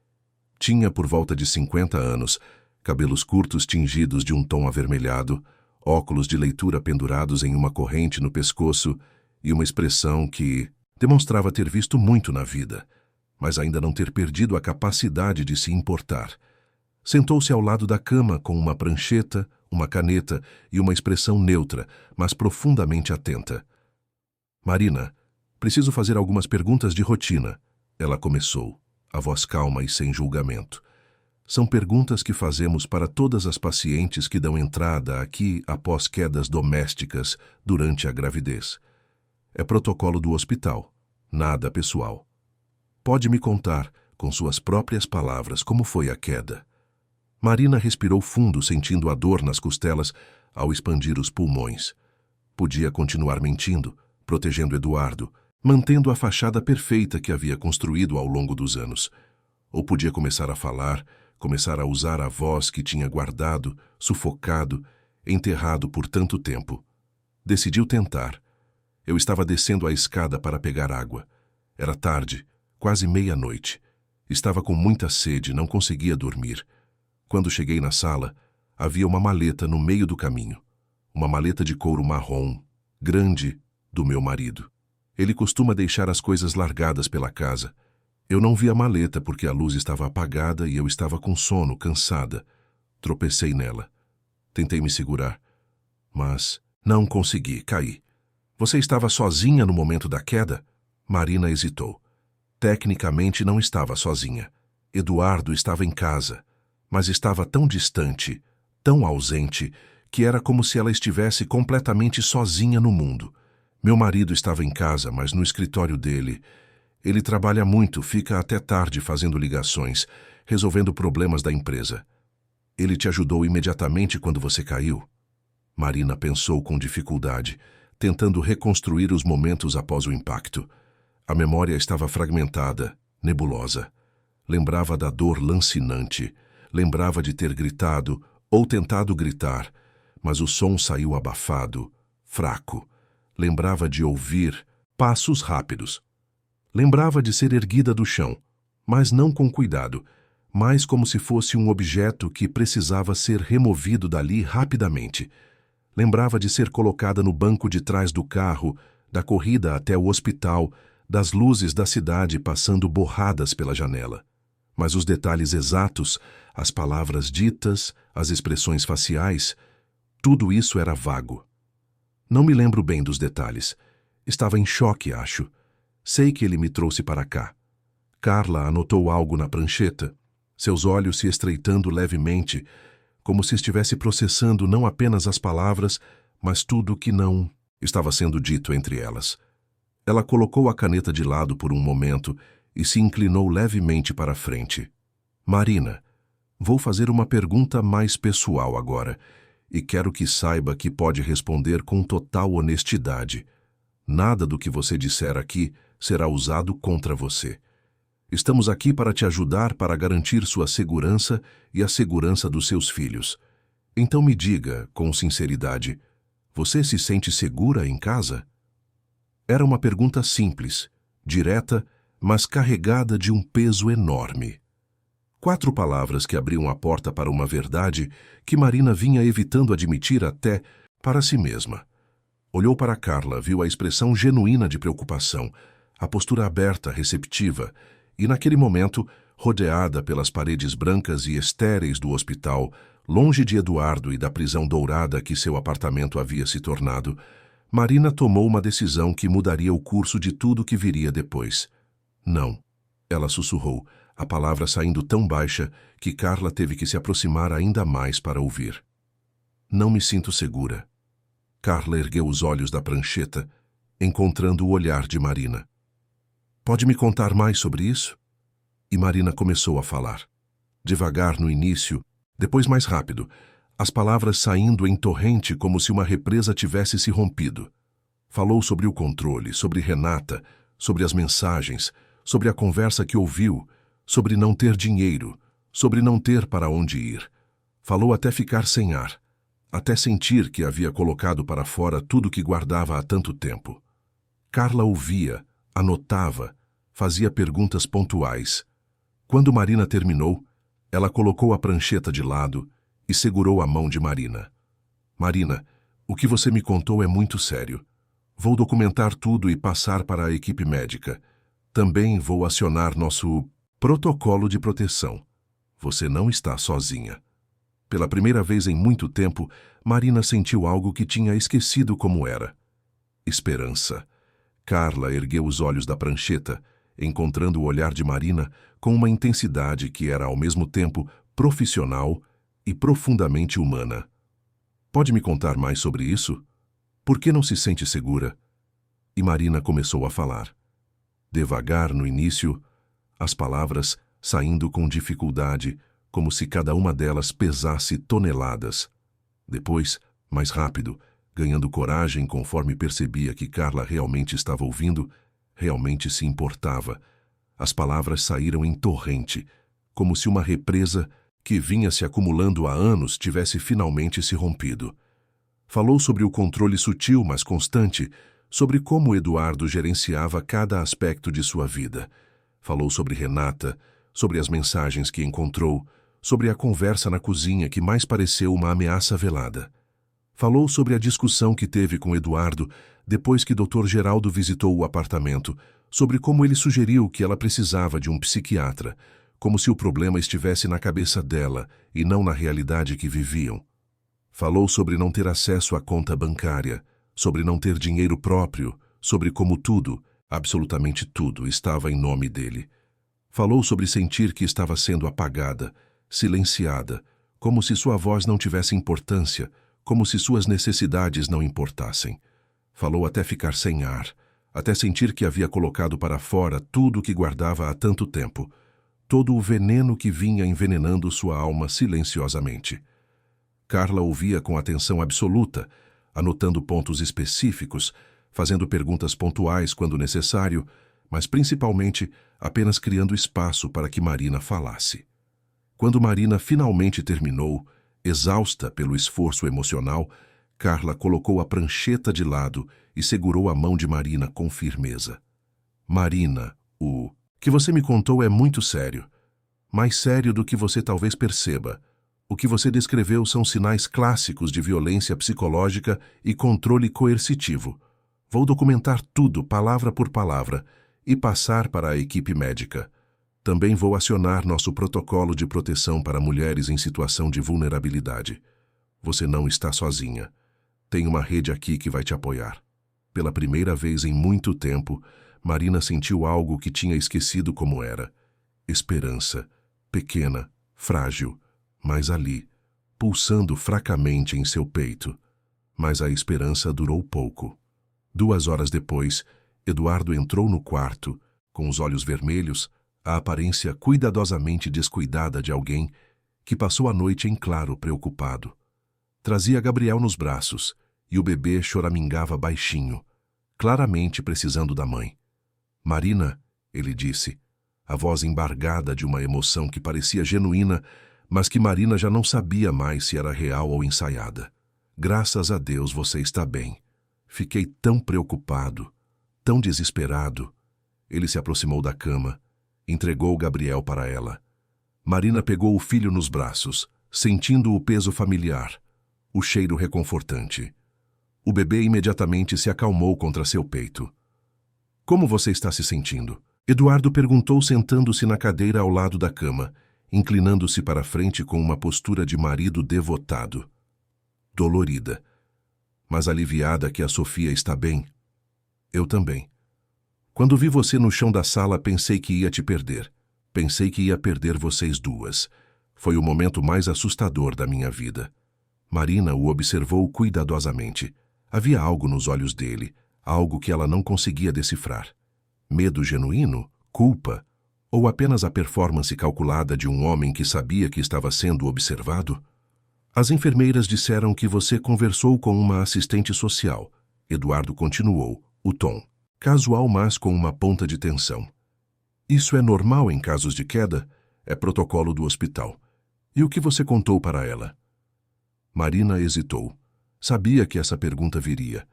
Tinha por volta de 50 anos, cabelos curtos tingidos de um tom avermelhado, óculos de leitura pendurados em uma corrente no pescoço e uma expressão que demonstrava ter visto muito na vida, mas ainda não ter perdido a capacidade de se importar. Sentou-se ao lado da cama com uma prancheta, uma caneta e uma expressão neutra, mas profundamente atenta. Marina, preciso fazer algumas perguntas de rotina. Ela começou, a voz calma e sem julgamento. São perguntas que fazemos para todas as pacientes que dão entrada aqui após quedas domésticas durante a gravidez. É protocolo do hospital, nada pessoal. Pode me contar, com suas próprias palavras, como foi a queda? Marina respirou fundo, sentindo a dor nas costelas ao expandir os pulmões. Podia continuar mentindo, protegendo Eduardo, mantendo a fachada perfeita que havia construído ao longo dos anos. Ou podia começar a falar, começar a usar a voz que tinha guardado, sufocado, enterrado por tanto tempo. Decidiu tentar. Eu estava descendo a escada para pegar água. Era tarde, quase meia-noite. Estava com muita sede, não conseguia dormir. Quando cheguei na sala, havia uma maleta no meio do caminho. Uma maleta de couro marrom, grande, do meu marido. Ele costuma deixar as coisas largadas pela casa. Eu não vi a maleta porque a luz estava apagada e eu estava com sono, cansada. Tropecei nela. Tentei me segurar, mas não consegui, caí. Você estava sozinha no momento da queda? Marina hesitou. Tecnicamente não estava sozinha. Eduardo estava em casa, mas estava tão distante, tão ausente, que era como se ela estivesse completamente sozinha no mundo. Meu marido estava em casa, mas no escritório dele. Ele trabalha muito, fica até tarde fazendo ligações, resolvendo problemas da empresa. Ele te ajudou imediatamente quando você caiu? Marina pensou com dificuldade, tentando reconstruir os momentos após o impacto. A memória estava fragmentada, nebulosa. Lembrava da dor lancinante, lembrava de ter gritado ou tentado gritar, mas o som saiu abafado, fraco. Lembrava de ouvir passos rápidos. Lembrava de ser erguida do chão, mas não com cuidado, mais como se fosse um objeto que precisava ser removido dali rapidamente. Lembrava de ser colocada no banco de trás do carro, da corrida até o hospital, das luzes da cidade passando borradas pela janela. Mas os detalhes exatos, as palavras ditas, as expressões faciais, tudo isso era vago. Não me lembro bem dos detalhes. Estava em choque, acho. Sei que ele me trouxe para cá. Carla anotou algo na prancheta, seus olhos se estreitando levemente, como se estivesse processando não apenas as palavras, mas tudo o que não estava sendo dito entre elas. Ela colocou a caneta de lado por um momento e se inclinou levemente para a frente. Marina, vou fazer uma pergunta mais pessoal agora, e quero que saiba que pode responder com total honestidade. Nada do que você disser aqui será usado contra você. Estamos aqui para te ajudar para garantir sua segurança e a segurança dos seus filhos. Então me diga, com sinceridade, você se sente segura em casa? Era uma pergunta simples, direta, mas carregada de um peso enorme. 4 palavras que abriam a porta para uma verdade que Marina vinha evitando admitir até para si mesma. Olhou para Carla, viu a expressão genuína de preocupação, a postura aberta, receptiva, e naquele momento, rodeada pelas paredes brancas e estéreis do hospital, Longe de Eduardo e da prisão dourada que seu apartamento havia se tornado, Marina tomou uma decisão que mudaria o curso de tudo que viria depois. Não, ela sussurrou, a palavra saindo tão baixa que Carla teve que se aproximar ainda mais para ouvir. Não me sinto segura. Carla ergueu os olhos da prancheta, encontrando o olhar de Marina. Pode me contar mais sobre isso? E Marina começou a falar. Devagar no início, depois mais rápido, as palavras saindo em torrente como se uma represa tivesse se rompido. Falou sobre o controle, sobre Renata, sobre as mensagens, sobre a conversa que ouviu, sobre não ter dinheiro, sobre não ter para onde ir. Falou até ficar sem ar, até sentir que havia colocado para fora tudo que guardava há tanto tempo. Carla ouvia, anotava, fazia perguntas pontuais. Quando Marina terminou, ela colocou a prancheta de lado e segurou a mão de Marina. Marina, o que você me contou é muito sério. Vou documentar tudo e passar para a equipe médica. Também vou acionar nosso protocolo de proteção. Você não está sozinha. Pela primeira vez em muito tempo, Marina sentiu algo que tinha esquecido como era. Esperança. Carla ergueu os olhos da prancheta, encontrando o olhar de Marina com uma intensidade que era ao mesmo tempo profissional e profundamente humana. Pode me contar mais sobre isso? Por que não se sente segura? E Marina começou a falar. Devagar no início, as palavras saindo com dificuldade, como se cada uma delas pesasse toneladas. Depois, mais rápido, ganhando coragem conforme percebia que Carla realmente estava ouvindo, realmente se importava. As palavras saíram em torrente, como se uma represa que vinha se acumulando há anos tivesse finalmente se rompido. Falou sobre o controle sutil, mas constante, sobre como Eduardo gerenciava cada aspecto de sua vida. Falou sobre Renata, sobre as mensagens que encontrou, sobre a conversa na cozinha que mais pareceu uma ameaça velada. Falou sobre a discussão que teve com Eduardo depois que Dr. Geraldo visitou o apartamento, sobre como ele sugeriu que ela precisava de um psiquiatra, como se o problema estivesse na cabeça dela e não na realidade que viviam. Falou sobre não ter acesso à conta bancária, sobre não ter dinheiro próprio, sobre como tudo, absolutamente tudo, estava em nome dele. Falou sobre sentir que estava sendo apagada, silenciada, como se sua voz não tivesse importância, como se suas necessidades não importassem. Falou até ficar sem ar, até sentir que havia colocado para fora tudo o que guardava há tanto tempo, todo o veneno que vinha envenenando sua alma silenciosamente. Carla ouvia com atenção absoluta, anotando pontos específicos, fazendo perguntas pontuais quando necessário, mas principalmente apenas criando espaço para que Marina falasse. Quando Marina finalmente terminou, exausta pelo esforço emocional, Carla colocou a prancheta de lado e segurou a mão de Marina com firmeza. Marina, o que você me contou é muito sério. Mais sério do que você talvez perceba. O que você descreveu são sinais clássicos de violência psicológica e controle coercitivo. Vou documentar tudo, palavra por palavra, e passar para a equipe médica. Também vou acionar nosso protocolo de proteção para mulheres em situação de vulnerabilidade. Você não está sozinha. Tem uma rede aqui que vai te apoiar. Pela primeira vez em muito tempo, Marina sentiu algo que tinha esquecido como era. Esperança, pequena, frágil, mas ali, pulsando fracamente em seu peito. Mas a esperança durou pouco. 2 horas depois, Eduardo entrou no quarto, com os olhos vermelhos, a aparência cuidadosamente descuidada de alguém que passou a noite em claro preocupado. Trazia Gabriel nos braços, e o bebê choramingava baixinho, claramente precisando da mãe. Marina, ele disse, a voz embargada de uma emoção que parecia genuína, mas que Marina já não sabia mais se era real ou ensaiada. Graças a Deus você está bem. Fiquei tão preocupado, tão desesperado. Ele se aproximou da cama, entregou Gabriel para ela. Marina pegou o filho nos braços, sentindo o peso familiar, o cheiro reconfortante. O bebê imediatamente se acalmou contra seu peito. Como você está se sentindo? Eduardo perguntou sentando-se na cadeira ao lado da cama, inclinando-se para a frente com uma postura de marido devotado. Dolorida, mas aliviada que a Sofia está bem. Eu também. Quando vi você no chão da sala, pensei que ia te perder. Pensei que ia perder vocês duas. Foi o momento mais assustador da minha vida. Marina o observou cuidadosamente. Havia algo nos olhos dele, algo que ela não conseguia decifrar. Medo genuíno? Culpa? Ou apenas a performance calculada de um homem que sabia que estava sendo observado? As enfermeiras disseram que você conversou com uma assistente social. Eduardo continuou, o tom casual, mas com uma ponta de tensão. Isso é normal em casos de queda? É protocolo do hospital. E o que você contou para ela? Marina hesitou. Sabia que essa pergunta viria.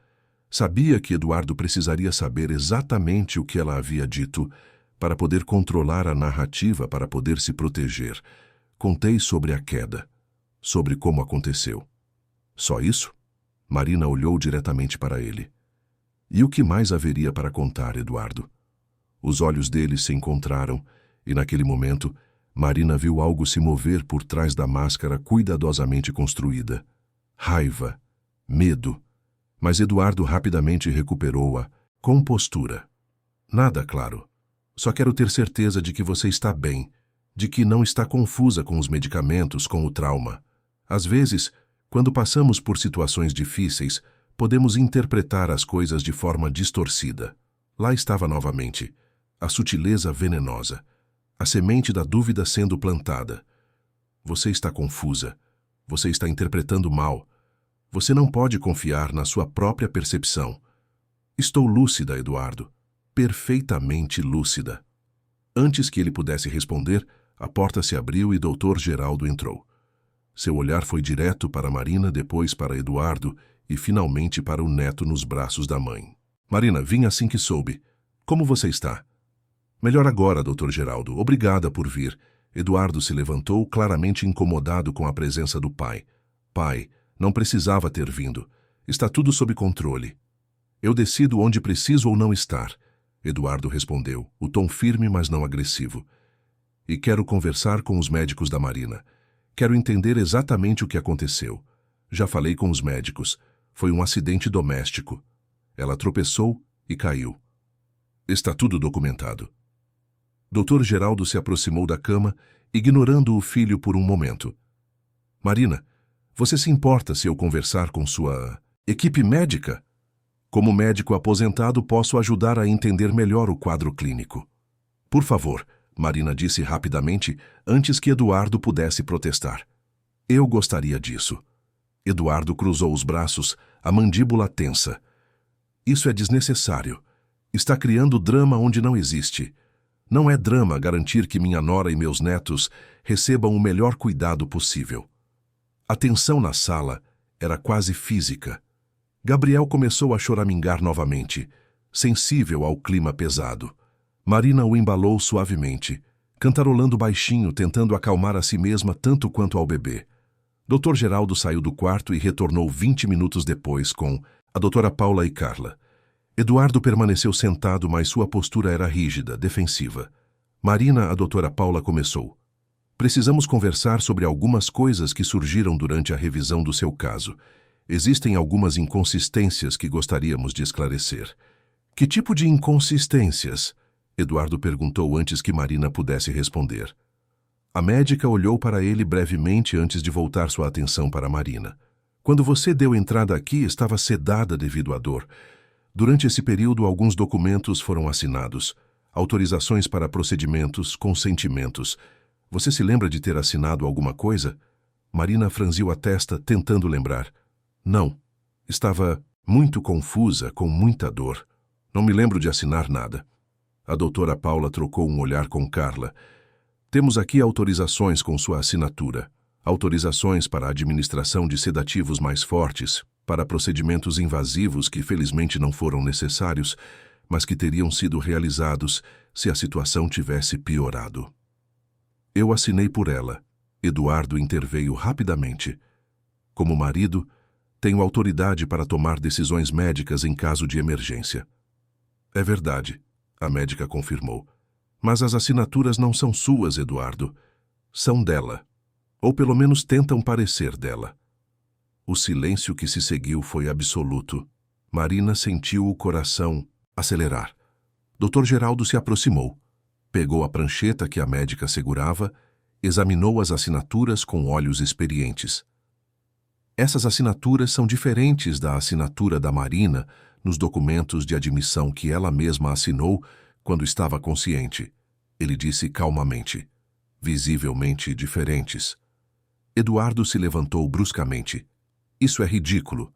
Sabia que Eduardo precisaria saber exatamente o que ela havia dito para poder controlar a narrativa, para poder se proteger. Contei sobre a queda, sobre como aconteceu. Só isso? Marina olhou diretamente para ele. E o que mais haveria para contar, Eduardo? Os olhos dele se encontraram e, naquele momento, Marina viu algo se mover por trás da máscara cuidadosamente construída. Raiva, medo. Mas Eduardo rapidamente recuperou a compostura. Nada, claro. Só quero ter certeza de que você está bem, de que não está confusa com os medicamentos, com o trauma. Às vezes, quando passamos por situações difíceis, podemos interpretar as coisas de forma distorcida. Lá estava novamente, a sutileza venenosa, a semente da dúvida sendo plantada. Você está confusa, você está interpretando mal. Você não pode confiar na sua própria percepção. Estou lúcida, Eduardo, perfeitamente lúcida. Antes que ele pudesse responder, a porta se abriu e Dr. Geraldo entrou. Seu olhar foi direto para Marina, depois para Eduardo e finalmente para o neto nos braços da mãe. Marina, vim assim que soube. Como você está? Melhor agora, Dr. Geraldo. Obrigada por vir. Eduardo se levantou, claramente incomodado com a presença do pai. Pai, não precisava ter vindo. Está tudo sob controle. Eu decido onde preciso ou não estar. Eduardo respondeu, o tom firme, mas não agressivo. E quero conversar com os médicos da Marina. Quero entender exatamente o que aconteceu. Já falei com os médicos. Foi um acidente doméstico. Ela tropeçou e caiu. Está tudo documentado. Dr. Geraldo se aproximou da cama, ignorando o filho por um momento. Marina, você se importa se eu conversar com sua equipe médica? Como médico aposentado, posso ajudar a entender melhor o quadro clínico. Por favor, Marina disse rapidamente, antes que Eduardo pudesse protestar. Eu gostaria disso. Eduardo cruzou os braços, a mandíbula tensa. Isso é desnecessário. Está criando drama onde não existe. Não é drama garantir que minha nora e meus netos recebam o melhor cuidado possível. A tensão na sala era quase física. Gabriel começou a choramingar novamente, sensível ao clima pesado. Marina o embalou suavemente, cantarolando baixinho, tentando acalmar a si mesma tanto quanto ao bebê. Dr. Geraldo saiu do quarto e retornou 20 minutos depois com a doutora Paula e Carla. Eduardo permaneceu sentado, mas sua postura era rígida, defensiva. Marina, a doutora Paula, começou. Precisamos conversar sobre algumas coisas que surgiram durante a revisão do seu caso. Existem algumas inconsistências que gostaríamos de esclarecer. Que tipo de inconsistências? Eduardo perguntou antes que Marina pudesse responder. A médica olhou para ele brevemente antes de voltar sua atenção para Marina. Quando você deu entrada aqui, estava sedada devido à dor. Durante esse período, alguns documentos foram assinados. Autorizações para procedimentos, consentimentos. Você se lembra de ter assinado alguma coisa? Marina franziu a testa, tentando lembrar. Não. Estava muito confusa, com muita dor. Não me lembro de assinar nada. A doutora Paula trocou um olhar com Carla. Temos aqui autorizações com sua assinatura. Autorizações para a administração de sedativos mais fortes, para procedimentos invasivos que felizmente não foram necessários, mas que teriam sido realizados se a situação tivesse piorado. Eu assinei por ela. Eduardo interveio rapidamente. Como marido, tenho autoridade para tomar decisões médicas em caso de emergência. É verdade, a médica confirmou. Mas as assinaturas não são suas, Eduardo. são dela, ou pelo menos tentam parecer dela. O silêncio que se seguiu foi absoluto. Marina sentiu o coração acelerar. Dr. Geraldo se aproximou, pegou a prancheta que a médica segurava, examinou as assinaturas com olhos experientes. Essas assinaturas são diferentes da assinatura da Marina nos documentos de admissão que ela mesma assinou quando estava consciente. Ele disse calmamente. Visivelmente diferentes. Eduardo se levantou bruscamente. Isso é ridículo.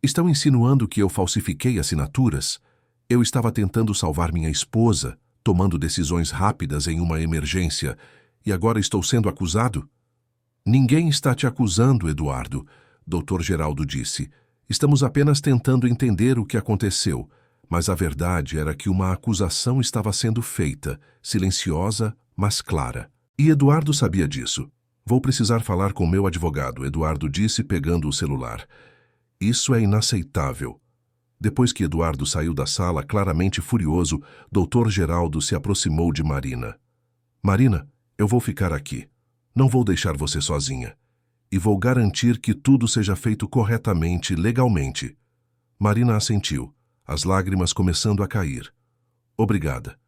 Estão insinuando que eu falsifiquei assinaturas? Eu estava tentando salvar minha esposa, tomando decisões rápidas em uma emergência, e agora estou sendo acusado? Ninguém está te acusando, Eduardo, Dr. Geraldo disse. Estamos apenas tentando entender o que aconteceu, mas a verdade era que uma acusação estava sendo feita, silenciosa, mas clara. E Eduardo sabia disso. Vou precisar falar com meu advogado, Eduardo disse, pegando o celular. Isso é inaceitável. Depois que Eduardo saiu da sala, claramente furioso, Dr. Geraldo se aproximou de Marina. Marina, eu vou ficar aqui. Não vou deixar você sozinha. E vou garantir que tudo seja feito corretamente, legalmente. Marina assentiu, as lágrimas começando a cair. Obrigada.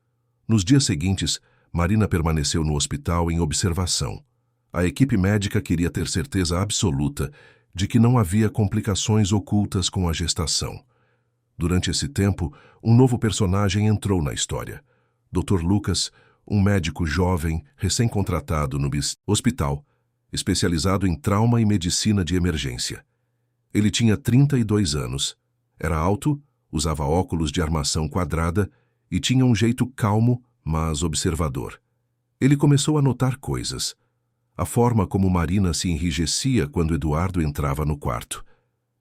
Nos dias seguintes, Marina permaneceu no hospital em observação. A equipe médica queria ter certeza absoluta de que não havia complicações ocultas com a gestação. Durante esse tempo, um novo personagem entrou na história. Dr. Lucas, um médico jovem, recém-contratado no hospital, especializado em trauma e medicina de emergência. Ele tinha 32 anos, era alto, usava óculos de armação quadrada e tinha um jeito calmo, mas observador. Ele começou a notar coisas. A forma como Marina se enrijecia quando Eduardo entrava no quarto.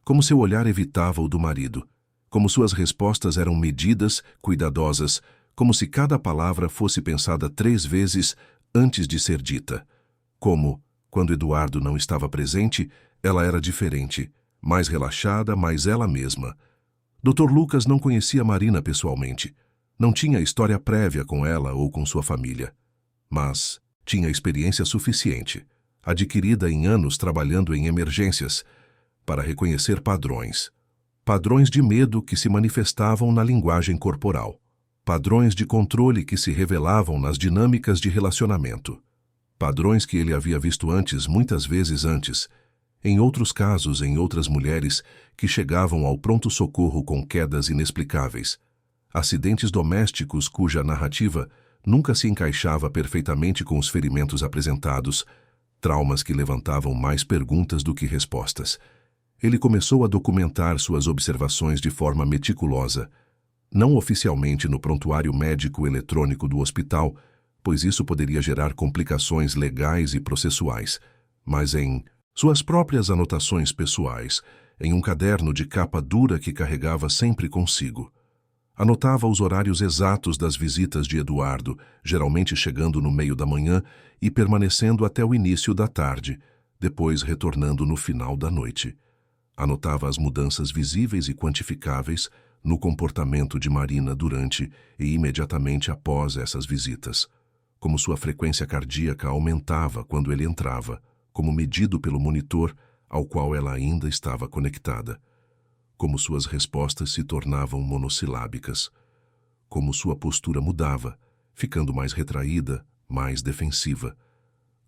Como seu olhar evitava o do marido. Como suas respostas eram medidas, cuidadosas, como se cada palavra fosse pensada 3 vezes antes de ser dita. Como, quando Eduardo não estava presente, ela era diferente, mais relaxada, mais ela mesma. Dr. Lucas não conhecia Marina pessoalmente. Não tinha história prévia com ela ou com sua família. Mas tinha experiência suficiente, adquirida em anos trabalhando em emergências, para reconhecer padrões. Padrões de medo que se manifestavam na linguagem corporal. Padrões de controle que se revelavam nas dinâmicas de relacionamento. Padrões que ele havia visto antes, muitas vezes antes, em outros casos, em outras mulheres que chegavam ao pronto-socorro com quedas inexplicáveis. Acidentes domésticos cuja narrativa nunca se encaixava perfeitamente com os ferimentos apresentados, traumas que levantavam mais perguntas do que respostas. Ele começou a documentar suas observações de forma meticulosa, não oficialmente no prontuário médico eletrônico do hospital, pois isso poderia gerar complicações legais e processuais, mas em suas próprias anotações pessoais, em um caderno de capa dura que carregava sempre consigo. Anotava os horários exatos das visitas de Eduardo, geralmente chegando no meio da manhã e permanecendo até o início da tarde, depois retornando no final da noite. Anotava as mudanças visíveis e quantificáveis no comportamento de Marina durante e imediatamente após essas visitas, como sua frequência cardíaca aumentava quando ele entrava, como medido pelo monitor ao qual ela ainda estava conectada, como suas respostas se tornavam monossilábicas, como sua postura mudava, ficando mais retraída, mais defensiva.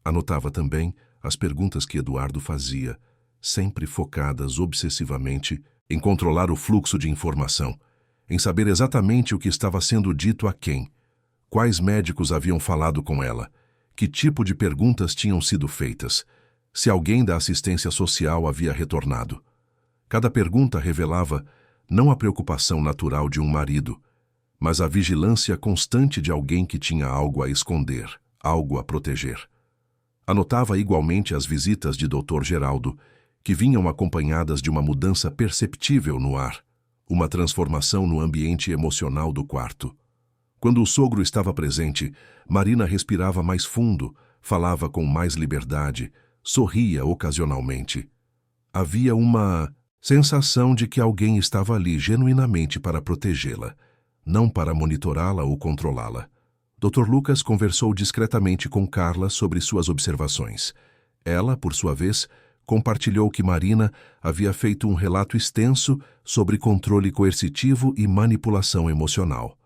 Anotava também as perguntas que Eduardo fazia, sempre focadas obsessivamente em controlar o fluxo de informação, em saber exatamente o que estava sendo dito a quem, quais médicos haviam falado com ela, que tipo de perguntas tinham sido feitas, se alguém da assistência social havia retornado. Cada pergunta revelava não a preocupação natural de um marido, mas a vigilância constante de alguém que tinha algo a esconder, algo a proteger. Anotava igualmente as visitas de Dr. Geraldo, que vinham acompanhadas de uma mudança perceptível no ar, uma transformação no ambiente emocional do quarto. Quando o sogro estava presente, Marina respirava mais fundo, falava com mais liberdade, sorria ocasionalmente. Havia uma sensação de que alguém estava ali genuinamente para protegê-la, não para monitorá-la ou controlá-la. Dr. Lucas conversou discretamente com Carla sobre suas observações. Ela, por sua vez, compartilhou que Marina havia feito um relato extenso sobre controle coercitivo e manipulação emocional.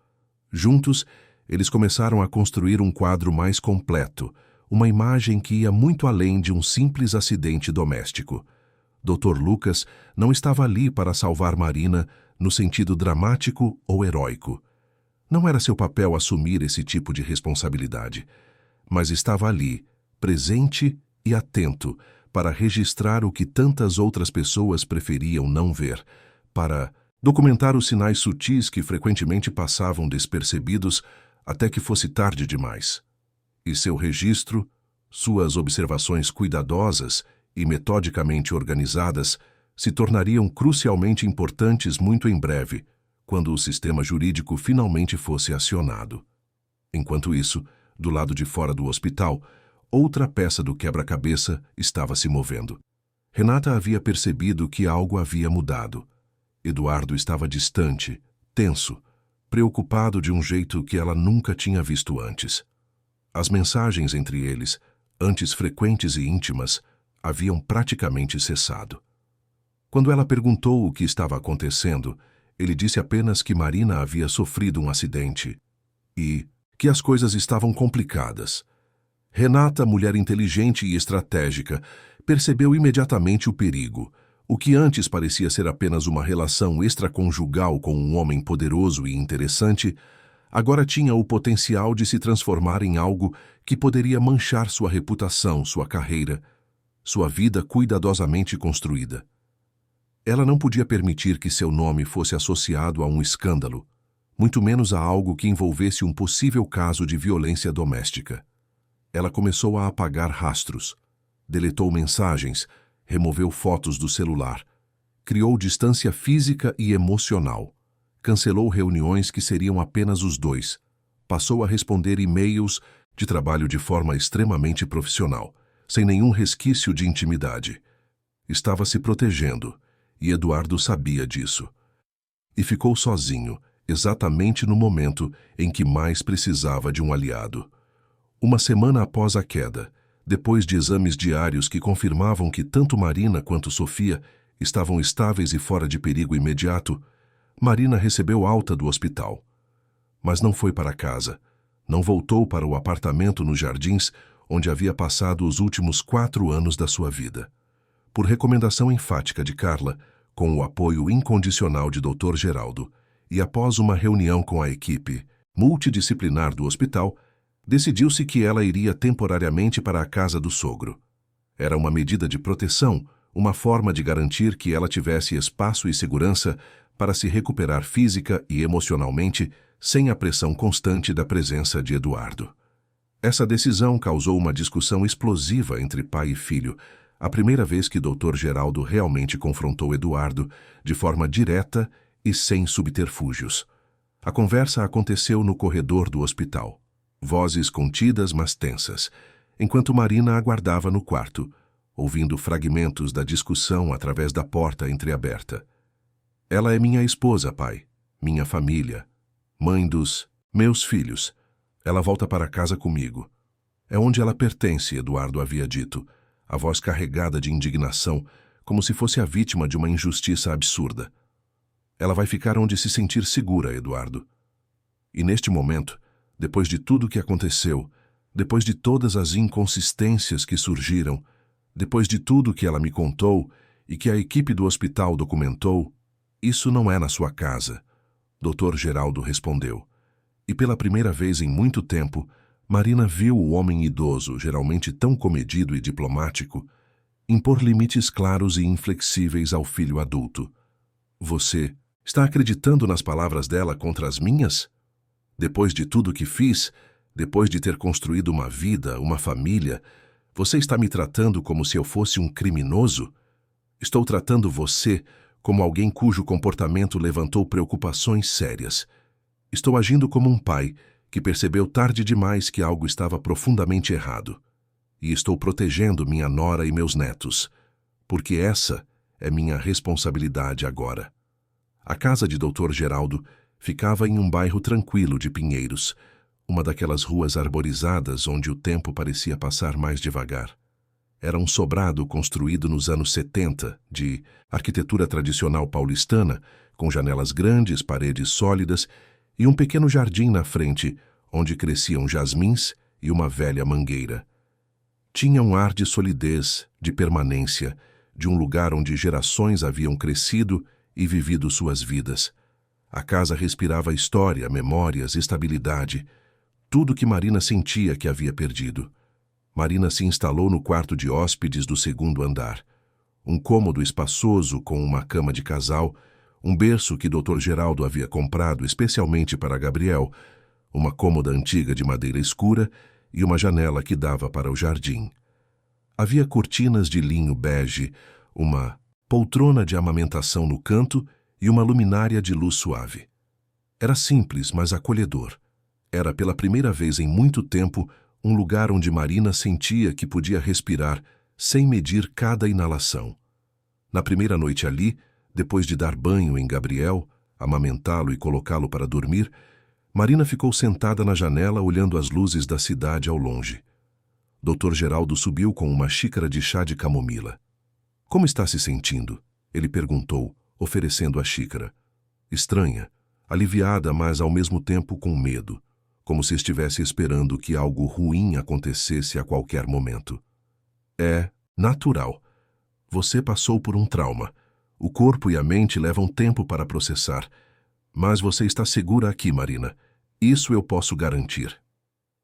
Juntos, eles começaram a construir um quadro mais completo, uma imagem que ia muito além de um simples acidente doméstico. Dr. Lucas não estava ali para salvar Marina no sentido dramático ou heróico. Não era seu papel assumir esse tipo de responsabilidade, mas estava ali, presente e atento, para registrar o que tantas outras pessoas preferiam não ver, para documentar os sinais sutis que frequentemente passavam despercebidos até que fosse tarde demais. E seu registro, suas observações cuidadosas e metodicamente organizadas, se tornariam crucialmente importantes muito em breve, quando o sistema jurídico finalmente fosse acionado. Enquanto isso, do lado de fora do hospital, outra peça do quebra-cabeça estava se movendo. Renata havia percebido que algo havia mudado. Eduardo estava distante, tenso, preocupado de um jeito que ela nunca tinha visto antes. As mensagens entre eles, antes frequentes e íntimas, haviam praticamente cessado. Quando ela perguntou o que estava acontecendo, ele disse apenas que Marina havia sofrido um acidente e que as coisas estavam complicadas. Renata, mulher inteligente e estratégica, percebeu imediatamente o perigo. O que antes parecia ser apenas uma relação extraconjugal com um homem poderoso e interessante, agora tinha o potencial de se transformar em algo que poderia manchar sua reputação, sua carreira, sua vida cuidadosamente construída. Ela não podia permitir que seu nome fosse associado a um escândalo, muito menos a algo que envolvesse um possível caso de violência doméstica. Ela começou a apagar rastros, deletou mensagens, removeu fotos do celular, criou distância física e emocional, cancelou reuniões que seriam apenas os dois, passou a responder e-mails de trabalho de forma extremamente profissional, sem nenhum resquício de intimidade. Estava se protegendo, e Eduardo sabia disso. E ficou sozinho, exatamente no momento em que mais precisava de um aliado. Uma semana após a queda, depois de exames diários que confirmavam que tanto Marina quanto Sofia estavam estáveis e fora de perigo imediato, Marina recebeu alta do hospital. Mas não foi para casa. Não voltou para o apartamento nos Jardins, onde havia passado os últimos 4 anos da sua vida. Por recomendação enfática de Carla, com o apoio incondicional de Dr. Geraldo, e após uma reunião com a equipe multidisciplinar do hospital, decidiu-se que ela iria temporariamente para a casa do sogro. Era uma medida de proteção, uma forma de garantir que ela tivesse espaço e segurança para se recuperar física e emocionalmente sem a pressão constante da presença de Eduardo. Essa decisão causou uma discussão explosiva entre pai e filho, a primeira vez que Dr. Geraldo realmente confrontou Eduardo de forma direta e sem subterfúgios. A conversa aconteceu no corredor do hospital. Vozes contidas, mas tensas, enquanto Marina aguardava no quarto, ouvindo fragmentos da discussão através da porta entreaberta. Ela é minha esposa, pai, minha família, mãe dos meus filhos. Ela volta para casa comigo. É onde ela pertence, Eduardo havia dito, a voz carregada de indignação, como se fosse a vítima de uma injustiça absurda. Ela vai ficar onde se sentir segura, Eduardo. E neste momento, depois de tudo o que aconteceu, depois de todas as inconsistências que surgiram, depois de tudo que ela me contou e que a equipe do hospital documentou, isso não é na sua casa, Dr. Geraldo respondeu. E pela primeira vez em muito tempo, Marina viu o homem idoso, geralmente tão comedido e diplomático, impor limites claros e inflexíveis ao filho adulto. Você está acreditando nas palavras dela contra as minhas? Depois de tudo que fiz, depois de ter construído uma vida, uma família, você está me tratando como se eu fosse um criminoso? Estou tratando você como alguém cujo comportamento levantou preocupações sérias. Estou agindo como um pai que percebeu tarde demais que algo estava profundamente errado. E estou protegendo minha nora e meus netos, porque essa é minha responsabilidade agora. A casa de Dr. Geraldo ficava em um bairro tranquilo de Pinheiros, uma daquelas ruas arborizadas onde o tempo parecia passar mais devagar. Era um sobrado construído nos anos 70, de arquitetura tradicional paulistana, com janelas grandes, paredes sólidas e um pequeno jardim na frente, onde cresciam jasmins e uma velha mangueira. Tinha um ar de solidez, de permanência, de um lugar onde gerações haviam crescido e vivido suas vidas. A casa respirava história, memórias, estabilidade, tudo que Marina sentia que havia perdido. Marina se instalou no quarto de hóspedes do segundo andar. Um cômodo espaçoso com uma cama de casal, um berço que Dr. Geraldo havia comprado especialmente para Gabriel, uma cômoda antiga de madeira escura e uma janela que dava para o jardim. Havia cortinas de linho bege, uma poltrona de amamentação no canto e uma luminária de luz suave. Era simples, mas acolhedor. Era pela primeira vez em muito tempo um lugar onde Marina sentia que podia respirar sem medir cada inalação. Na primeira noite ali, depois de dar banho em Gabriel, amamentá-lo e colocá-lo para dormir, Marina ficou sentada na janela olhando as luzes da cidade ao longe. Dr. Geraldo subiu com uma xícara de chá de camomila. — Como está se sentindo? Ele perguntou, oferecendo a xícara. Estranha, aliviada, mas ao mesmo tempo com medo, como se estivesse esperando que algo ruim acontecesse a qualquer momento. É natural. Você passou por um trauma. O corpo e a mente levam tempo para processar. Mas você está segura aqui, Marina. Isso eu posso garantir.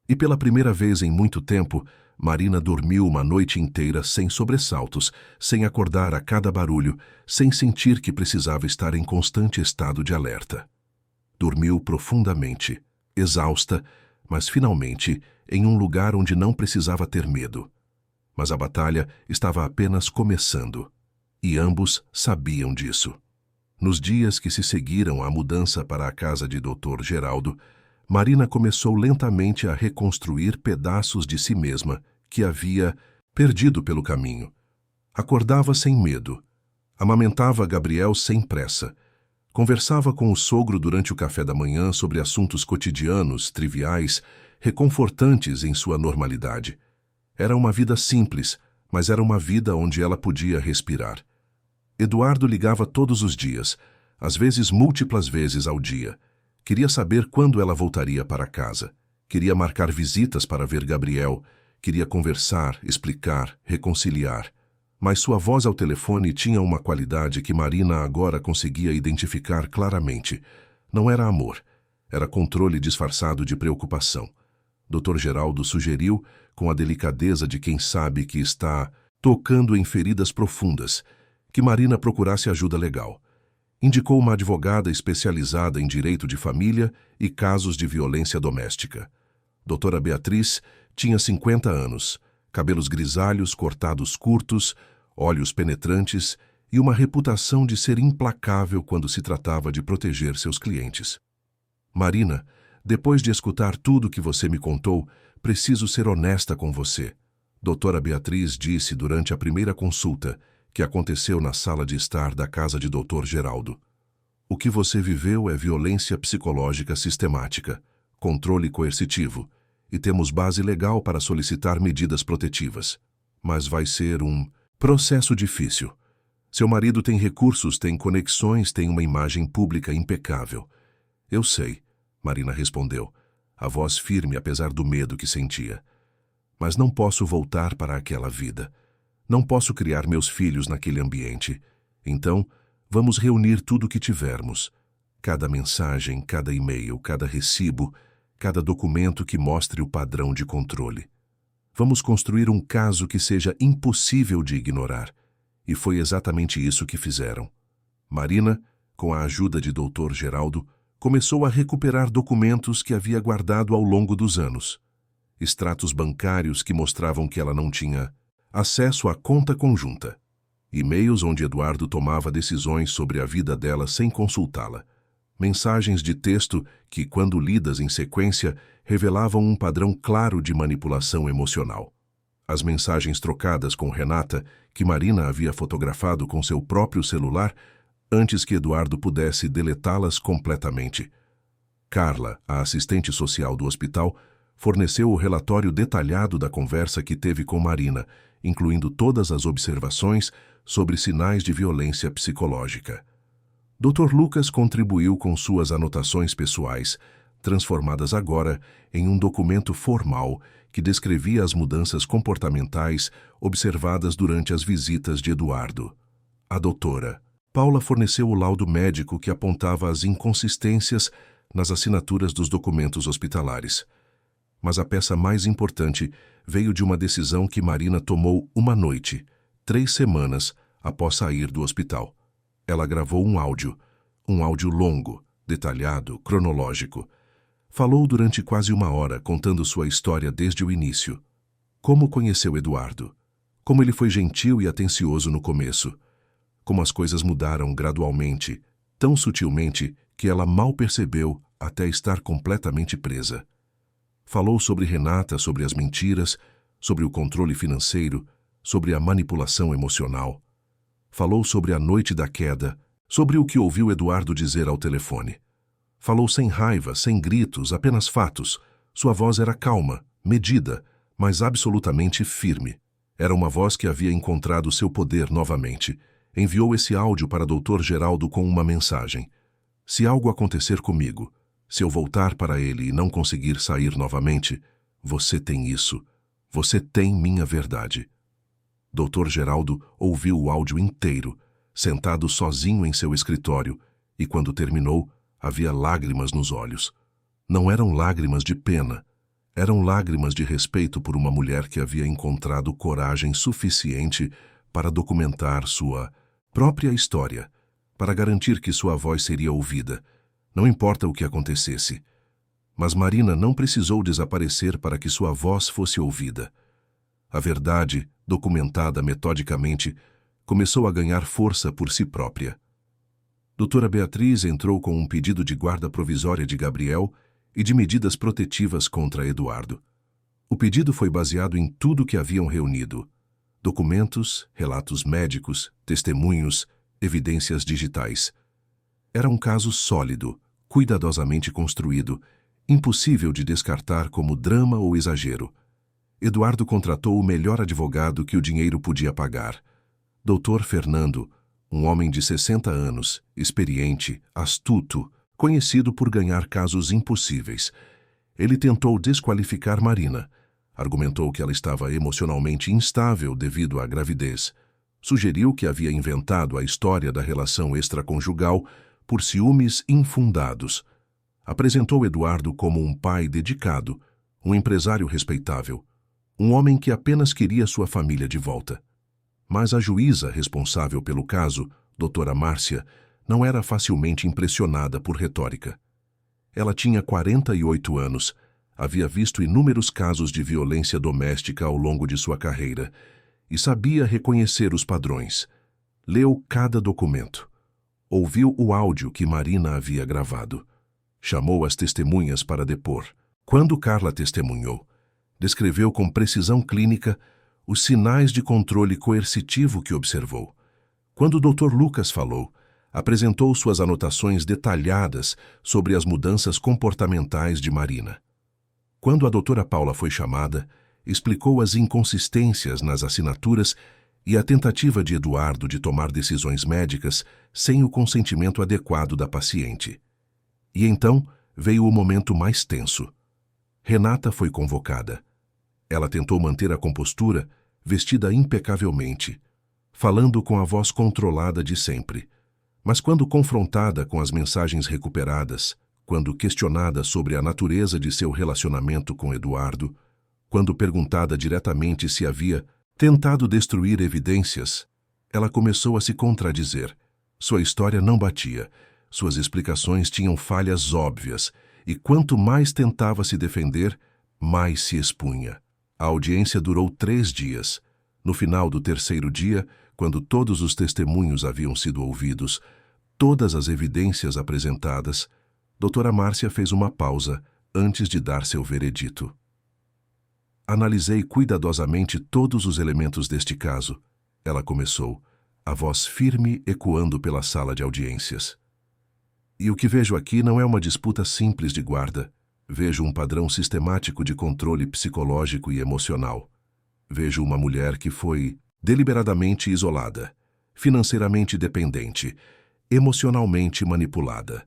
E pela primeira vez em muito tempo, Marina dormiu uma noite inteira sem sobressaltos, sem acordar a cada barulho, sem sentir que precisava estar em constante estado de alerta. Dormiu profundamente, exausta, mas finalmente em um lugar onde não precisava ter medo. Mas a batalha estava apenas começando, e ambos sabiam disso. Nos dias que se seguiram à mudança para a casa de Dr. Geraldo, Marina começou lentamente a reconstruir pedaços de si mesma que havia perdido pelo caminho. Acordava sem medo, amamentava Gabriel sem pressa, conversava com o sogro durante o café da manhã sobre assuntos cotidianos, triviais, reconfortantes em sua normalidade. Era uma vida simples, mas era uma vida onde ela podia respirar. Eduardo ligava todos os dias, às vezes múltiplas vezes ao dia. Queria saber quando ela voltaria para casa. Queria marcar visitas para ver Gabriel. Queria conversar, explicar, reconciliar. Mas sua voz ao telefone tinha uma qualidade que Marina agora conseguia identificar claramente. Não era amor. Era controle disfarçado de preocupação. Dr. Geraldo sugeriu, com a delicadeza de quem sabe que está tocando em feridas profundas, que Marina procurasse ajuda legal. Indicou uma advogada especializada em direito de família e casos de violência doméstica. Doutora Beatriz tinha 50 anos, cabelos grisalhos cortados curtos, olhos penetrantes e uma reputação de ser implacável quando se tratava de proteger seus clientes. Marina, depois de escutar tudo que você me contou, preciso ser honesta com você. Doutora Beatriz disse durante a primeira consulta, que aconteceu na sala de estar da casa de Dr. Geraldo. O que você viveu é violência psicológica sistemática, controle coercitivo, e temos base legal para solicitar medidas protetivas. Mas vai ser um processo difícil. Seu marido tem recursos, tem conexões, tem uma imagem pública impecável. Eu sei, Marina respondeu, a voz firme apesar do medo que sentia. Mas não posso voltar para aquela vida. Não posso criar meus filhos naquele ambiente. Então, vamos reunir tudo o que tivermos. Cada mensagem, cada e-mail, cada recibo, cada documento que mostre o padrão de controle. Vamos construir um caso que seja impossível de ignorar. E foi exatamente isso que fizeram. Marina, com a ajuda de Dr. Geraldo, começou a recuperar documentos que havia guardado ao longo dos anos. Extratos bancários que mostravam que ela não tinha acesso à conta conjunta. E-mails onde Eduardo tomava decisões sobre a vida dela sem consultá-la. Mensagens de texto que, quando lidas em sequência, revelavam um padrão claro de manipulação emocional. As mensagens trocadas com Renata, que Marina havia fotografado com seu próprio celular, antes que Eduardo pudesse deletá-las completamente. Carla, a assistente social do hospital, forneceu o relatório detalhado da conversa que teve com Marina, incluindo todas as observações sobre sinais de violência psicológica. Dr. Lucas contribuiu com suas anotações pessoais, transformadas agora em um documento formal que descrevia as mudanças comportamentais observadas durante as visitas de Eduardo. A doutora Paula forneceu o laudo médico que apontava as inconsistências nas assinaturas dos documentos hospitalares. Mas a peça mais importante veio de uma decisão que Marina tomou uma noite, 3 semanas após sair do hospital. Ela gravou um áudio longo, detalhado, cronológico. Falou durante quase 1 hora, contando sua história desde o início. Como conheceu Eduardo. Como ele foi gentil e atencioso no começo. Como as coisas mudaram gradualmente, tão sutilmente que ela mal percebeu até estar completamente presa. Falou sobre Renata, sobre as mentiras, sobre o controle financeiro, sobre a manipulação emocional. Falou sobre a noite da queda, sobre o que ouviu Eduardo dizer ao telefone. Falou sem raiva, sem gritos, apenas fatos. Sua voz era calma, medida, mas absolutamente firme. Era uma voz que havia encontrado seu poder novamente. Enviou esse áudio para Dr. Geraldo com uma mensagem. Se algo acontecer comigo, se eu voltar para ele e não conseguir sair novamente, você tem isso. Você tem minha verdade. Dr. Geraldo ouviu o áudio inteiro, sentado sozinho em seu escritório, e quando terminou, havia lágrimas nos olhos. Não eram lágrimas de pena, eram lágrimas de respeito por uma mulher que havia encontrado coragem suficiente para documentar sua própria história, para garantir que sua voz seria ouvida, não importa o que acontecesse. Mas Marina não precisou desaparecer para que sua voz fosse ouvida. A verdade, documentada metodicamente, começou a ganhar força por si própria. Doutora Beatriz entrou com um pedido de guarda provisória de Gabriel e de medidas protetivas contra Eduardo. O pedido foi baseado em tudo que haviam reunido: documentos, relatos médicos, testemunhos, evidências digitais. Era um caso sólido, cuidadosamente construído, impossível de descartar como drama ou exagero. Eduardo contratou o melhor advogado que o dinheiro podia pagar. Dr. Fernando, um homem de 60 anos, experiente, astuto, conhecido por ganhar casos impossíveis. Ele tentou desqualificar Marina. Argumentou que ela estava emocionalmente instável devido à gravidez. Sugeriu que havia inventado a história da relação extraconjugal por ciúmes infundados. Apresentou Eduardo como um pai dedicado, um empresário respeitável, um homem que apenas queria sua família de volta. Mas a juíza responsável pelo caso, doutora Márcia, não era facilmente impressionada por retórica. Ela tinha 48 anos, havia visto inúmeros casos de violência doméstica ao longo de sua carreira e sabia reconhecer os padrões. Leu cada documento. Ouviu o áudio que Marina havia gravado. Chamou as testemunhas para depor. Quando Carla testemunhou, descreveu com precisão clínica os sinais de controle coercitivo que observou. Quando o Dr. Lucas falou, apresentou suas anotações detalhadas sobre as mudanças comportamentais de Marina. Quando a doutora Paula foi chamada, explicou as inconsistências nas assinaturas e a tentativa de Eduardo de tomar decisões médicas sem o consentimento adequado da paciente. E então veio o momento mais tenso. Renata foi convocada. Ela tentou manter a compostura, vestida impecavelmente, falando com a voz controlada de sempre. Mas quando confrontada com as mensagens recuperadas, quando questionada sobre a natureza de seu relacionamento com Eduardo, quando perguntada diretamente se havia tentado destruir evidências, ela começou a se contradizer. Sua história não batia, suas explicações tinham falhas óbvias, e quanto mais tentava se defender, mais se expunha. A audiência durou 3 dias. No final do 3º dia, quando todos os testemunhos haviam sido ouvidos, todas as evidências apresentadas, doutora Márcia fez uma pausa antes de dar seu veredito. Analisei cuidadosamente todos os elementos deste caso. Ela começou, a voz firme ecoando pela sala de audiências. E o que vejo aqui não é uma disputa simples de guarda. Vejo um padrão sistemático de controle psicológico e emocional. Vejo uma mulher que foi deliberadamente isolada, financeiramente dependente, emocionalmente manipulada.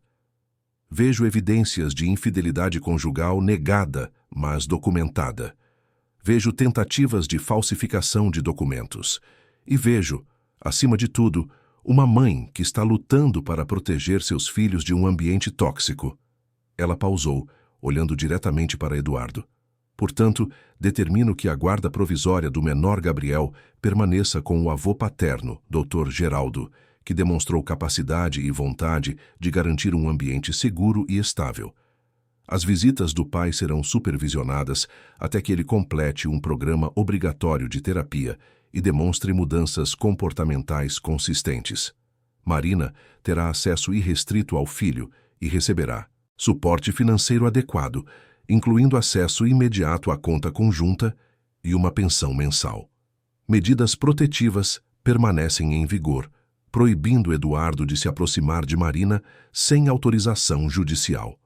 Vejo evidências de infidelidade conjugal negada, mas documentada. Vejo tentativas de falsificação de documentos. E vejo, acima de tudo, uma mãe que está lutando para proteger seus filhos de um ambiente tóxico. Ela pausou, olhando diretamente para Eduardo. Portanto, determino que a guarda provisória do menor Gabriel permaneça com o avô paterno, Dr. Geraldo, que demonstrou capacidade e vontade de garantir um ambiente seguro e estável. As visitas do pai serão supervisionadas até que ele complete um programa obrigatório de terapia e demonstre mudanças comportamentais consistentes. Marina terá acesso irrestrito ao filho e receberá suporte financeiro adequado, incluindo acesso imediato à conta conjunta e uma pensão mensal. Medidas protetivas permanecem em vigor, proibindo Eduardo de se aproximar de Marina sem autorização judicial.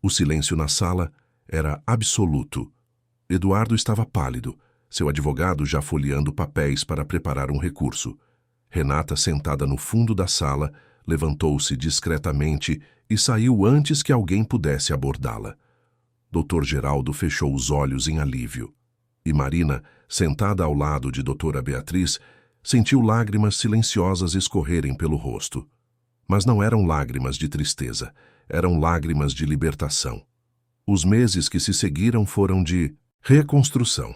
O silêncio na sala era absoluto. Eduardo estava pálido, seu advogado já folheando papéis para preparar um recurso. Renata, sentada no fundo da sala, levantou-se discretamente e saiu antes que alguém pudesse abordá-la. Dr. Geraldo fechou os olhos em alívio. E Marina, sentada ao lado de Doutora Beatriz, sentiu lágrimas silenciosas escorrerem pelo rosto. Mas não eram lágrimas de tristeza, eram lágrimas de libertação. Os meses que se seguiram foram de reconstrução.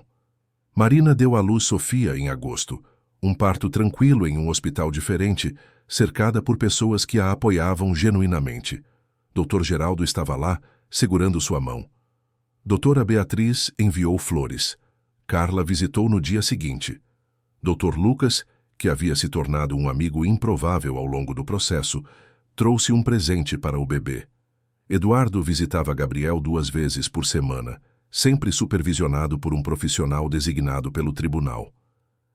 Marina deu à luz Sofia em agosto, um parto tranquilo em um hospital diferente, cercada por pessoas que a apoiavam genuinamente. Dr. Geraldo estava lá, segurando sua mão. Doutora Beatriz enviou flores. Carla visitou no dia seguinte. Dr. Lucas, que havia se tornado um amigo improvável ao longo do processo, trouxe um presente para o bebê. Eduardo visitava Gabriel 2 vezes por semana, sempre supervisionado por um profissional designado pelo tribunal.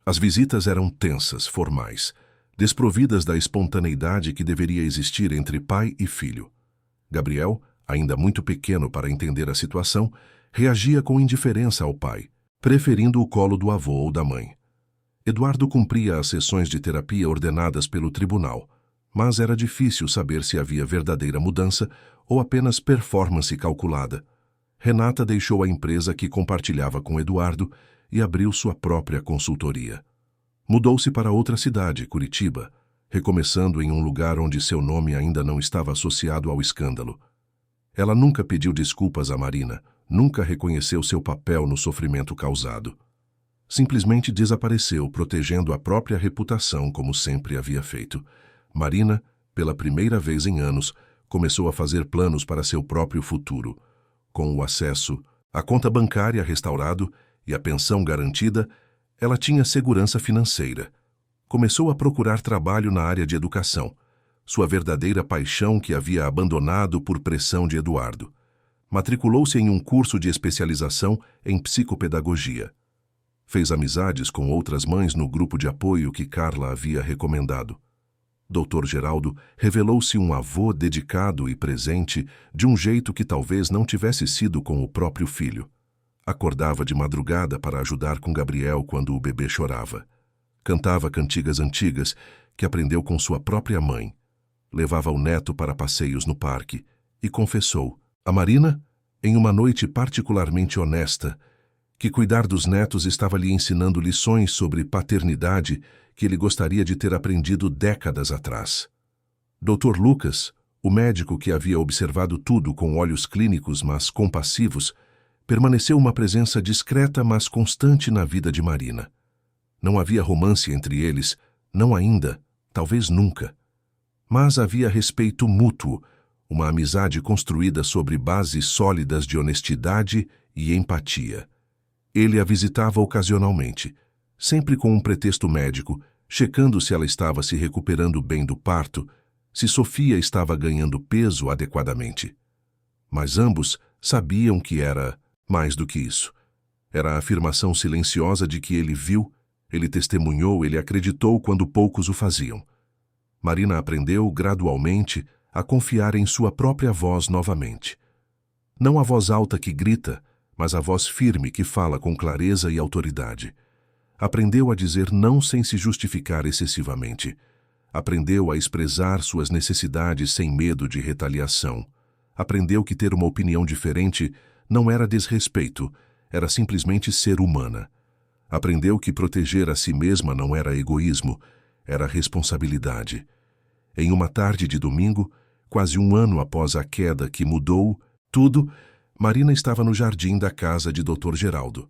As visitas eram tensas, formais, desprovidas da espontaneidade que deveria existir entre pai e filho. Gabriel, ainda muito pequeno para entender a situação, reagia com indiferença ao pai, preferindo o colo do avô ou da mãe. Eduardo cumpria as sessões de terapia ordenadas pelo tribunal, mas era difícil saber se havia verdadeira mudança ou apenas performance calculada. Renata deixou a empresa que compartilhava com Eduardo e abriu sua própria consultoria. Mudou-se para outra cidade, Curitiba, recomeçando em um lugar onde seu nome ainda não estava associado ao escândalo. Ela nunca pediu desculpas a Marina, nunca reconheceu seu papel no sofrimento causado. Simplesmente desapareceu, protegendo a própria reputação como sempre havia feito. Marina, pela primeira vez em anos, começou a fazer planos para seu próprio futuro. Com o acesso à conta bancária restaurado e a pensão garantida, ela tinha segurança financeira. Começou a procurar trabalho na área de educação, sua verdadeira paixão que havia abandonado por pressão de Eduardo. Matriculou-se em um curso de especialização em psicopedagogia. Fez amizades com outras mães no grupo de apoio que Carla havia recomendado. Dr. Geraldo revelou-se um avô dedicado e presente de um jeito que talvez não tivesse sido com o próprio filho. Acordava de madrugada para ajudar com Gabriel quando o bebê chorava. Cantava cantigas antigas que aprendeu com sua própria mãe. Levava o neto para passeios no parque e confessou a Marina, em uma noite particularmente honesta, que cuidar dos netos estava lhe ensinando lições sobre paternidade que ele gostaria de ter aprendido décadas atrás. Dr. Lucas, o médico que havia observado tudo com olhos clínicos mas compassivos, permaneceu uma presença discreta mas constante na vida de Marina. Não havia romance entre eles, não ainda, talvez nunca. Mas havia respeito mútuo, uma amizade construída sobre bases sólidas de honestidade e empatia. Ele a visitava ocasionalmente, sempre com um pretexto médico, checando se ela estava se recuperando bem do parto, se Sofia estava ganhando peso adequadamente. Mas ambos sabiam que era mais do que isso. Era a afirmação silenciosa de que ele viu, ele testemunhou, ele acreditou quando poucos o faziam. Marina aprendeu, gradualmente, a confiar em sua própria voz novamente. Não a voz alta que grita, mas a voz firme que fala com clareza e autoridade. Aprendeu a dizer não sem se justificar excessivamente. Aprendeu a expressar suas necessidades sem medo de retaliação. Aprendeu que ter uma opinião diferente não era desrespeito, era simplesmente ser humana. Aprendeu que proteger a si mesma não era egoísmo, era responsabilidade. Em uma tarde de domingo, quase um ano após a queda que mudou tudo, Marina estava no jardim da casa de Dr. Geraldo.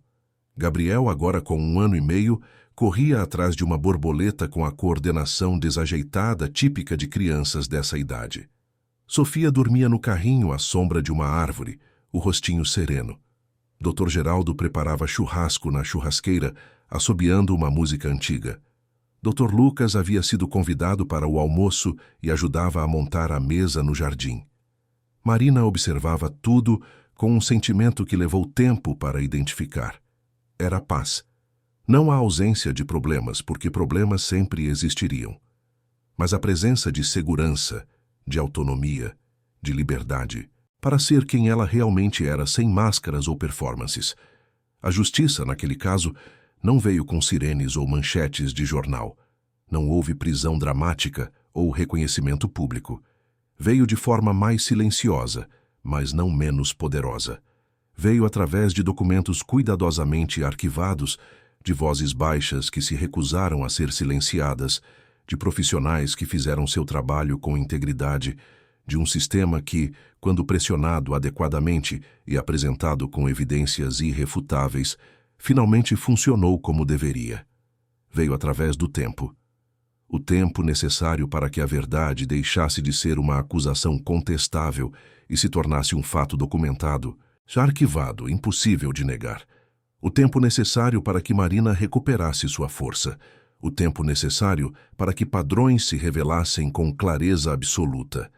Gabriel, agora com 1 ano e meio, corria atrás de uma borboleta com a coordenação desajeitada típica de crianças dessa idade. Sofia dormia no carrinho à sombra de uma árvore, o rostinho sereno. Dr. Geraldo preparava churrasco na churrasqueira, assobiando uma música antiga. Dr. Lucas havia sido convidado para o almoço e ajudava a montar a mesa no jardim. Marina observava tudo com um sentimento que levou tempo para identificar. Era paz. Não a ausência de problemas, porque problemas sempre existiriam. Mas a presença de segurança, de autonomia, de liberdade, para ser quem ela realmente era, sem máscaras ou performances. A justiça, naquele caso, não veio com sirenes ou manchetes de jornal. Não houve prisão dramática ou reconhecimento público. Veio de forma mais silenciosa, mas não menos poderosa. Veio através de documentos cuidadosamente arquivados, de vozes baixas que se recusaram a ser silenciadas, de profissionais que fizeram seu trabalho com integridade, de um sistema que, quando pressionado adequadamente e apresentado com evidências irrefutáveis, finalmente funcionou como deveria. Veio através do tempo. O tempo necessário para que a verdade deixasse de ser uma acusação contestável e se tornasse um fato documentado, já arquivado, impossível de negar. O tempo necessário para que Marina recuperasse sua força. O tempo necessário para que padrões se revelassem com clareza absoluta.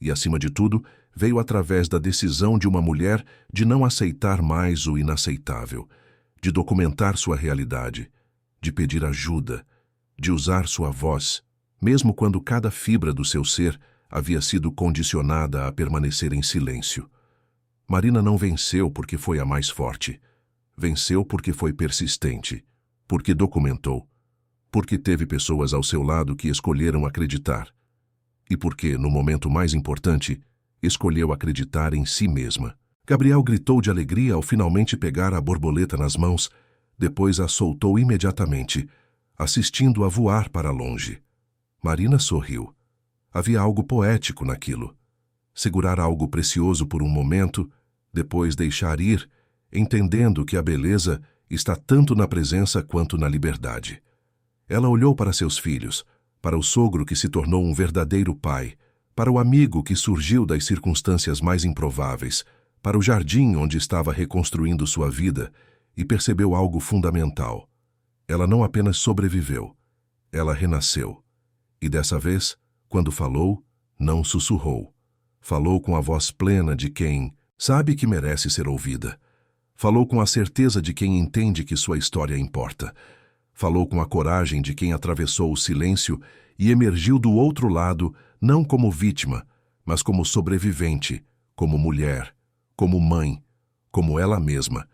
E, acima de tudo, veio através da decisão de uma mulher de não aceitar mais o inaceitável, de documentar sua realidade, de pedir ajuda, de usar sua voz, mesmo quando cada fibra do seu ser havia sido condicionada a permanecer em silêncio. Marina não venceu porque foi a mais forte. Venceu porque foi persistente, porque documentou, porque teve pessoas ao seu lado que escolheram acreditar, e porque, no momento mais importante, escolheu acreditar em si mesma. Gabriel gritou de alegria ao finalmente pegar a borboleta nas mãos, depois a soltou imediatamente, assistindo-a voar para longe. Marina sorriu. Havia algo poético naquilo. Segurar algo precioso por um momento, depois deixar ir, entendendo que a beleza está tanto na presença quanto na liberdade. Ela olhou para seus filhos, para o sogro que se tornou um verdadeiro pai, para o amigo que surgiu das circunstâncias mais improváveis, para o jardim onde estava reconstruindo sua vida, e percebeu algo fundamental. Ela não apenas sobreviveu, ela renasceu. E dessa vez, quando falou, não sussurrou. Falou com a voz plena de quem sabe que merece ser ouvida. Falou com a certeza de quem entende que sua história importa. Falou com a coragem de quem atravessou o silêncio e emergiu do outro lado, não como vítima, mas como sobrevivente, como mulher, como mãe, como ela mesma.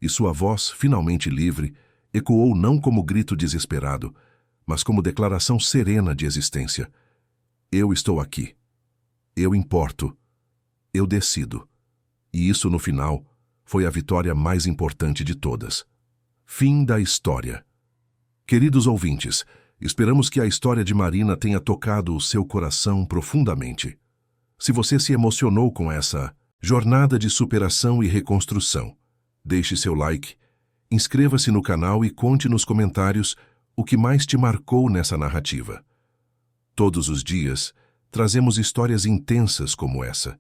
E sua voz, finalmente livre, ecoou não como grito desesperado, mas como declaração serena de existência. Eu estou aqui. Eu importo. Eu decido. E isso, no final, foi a vitória mais importante de todas. Fim da história. Queridos ouvintes, esperamos que a história de Marina tenha tocado o seu coração profundamente. Se você se emocionou com essa jornada de superação e reconstrução, deixe seu like, inscreva-se no canal e conte nos comentários o que mais te marcou nessa narrativa. Todos os dias, trazemos histórias intensas como essa,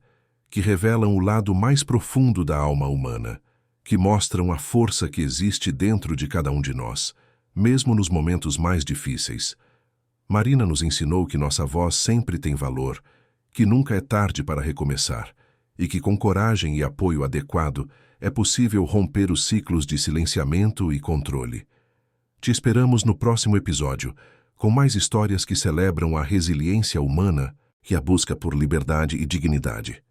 que revelam o lado mais profundo da alma humana, que mostram a força que existe dentro de cada um de nós, mesmo nos momentos mais difíceis. Marina nos ensinou que nossa voz sempre tem valor, que nunca é tarde para recomeçar, e que com coragem e apoio adequado é possível romper os ciclos de silenciamento e controle. Te esperamos no próximo episódio, com mais histórias que celebram a resiliência humana e a busca por liberdade e dignidade.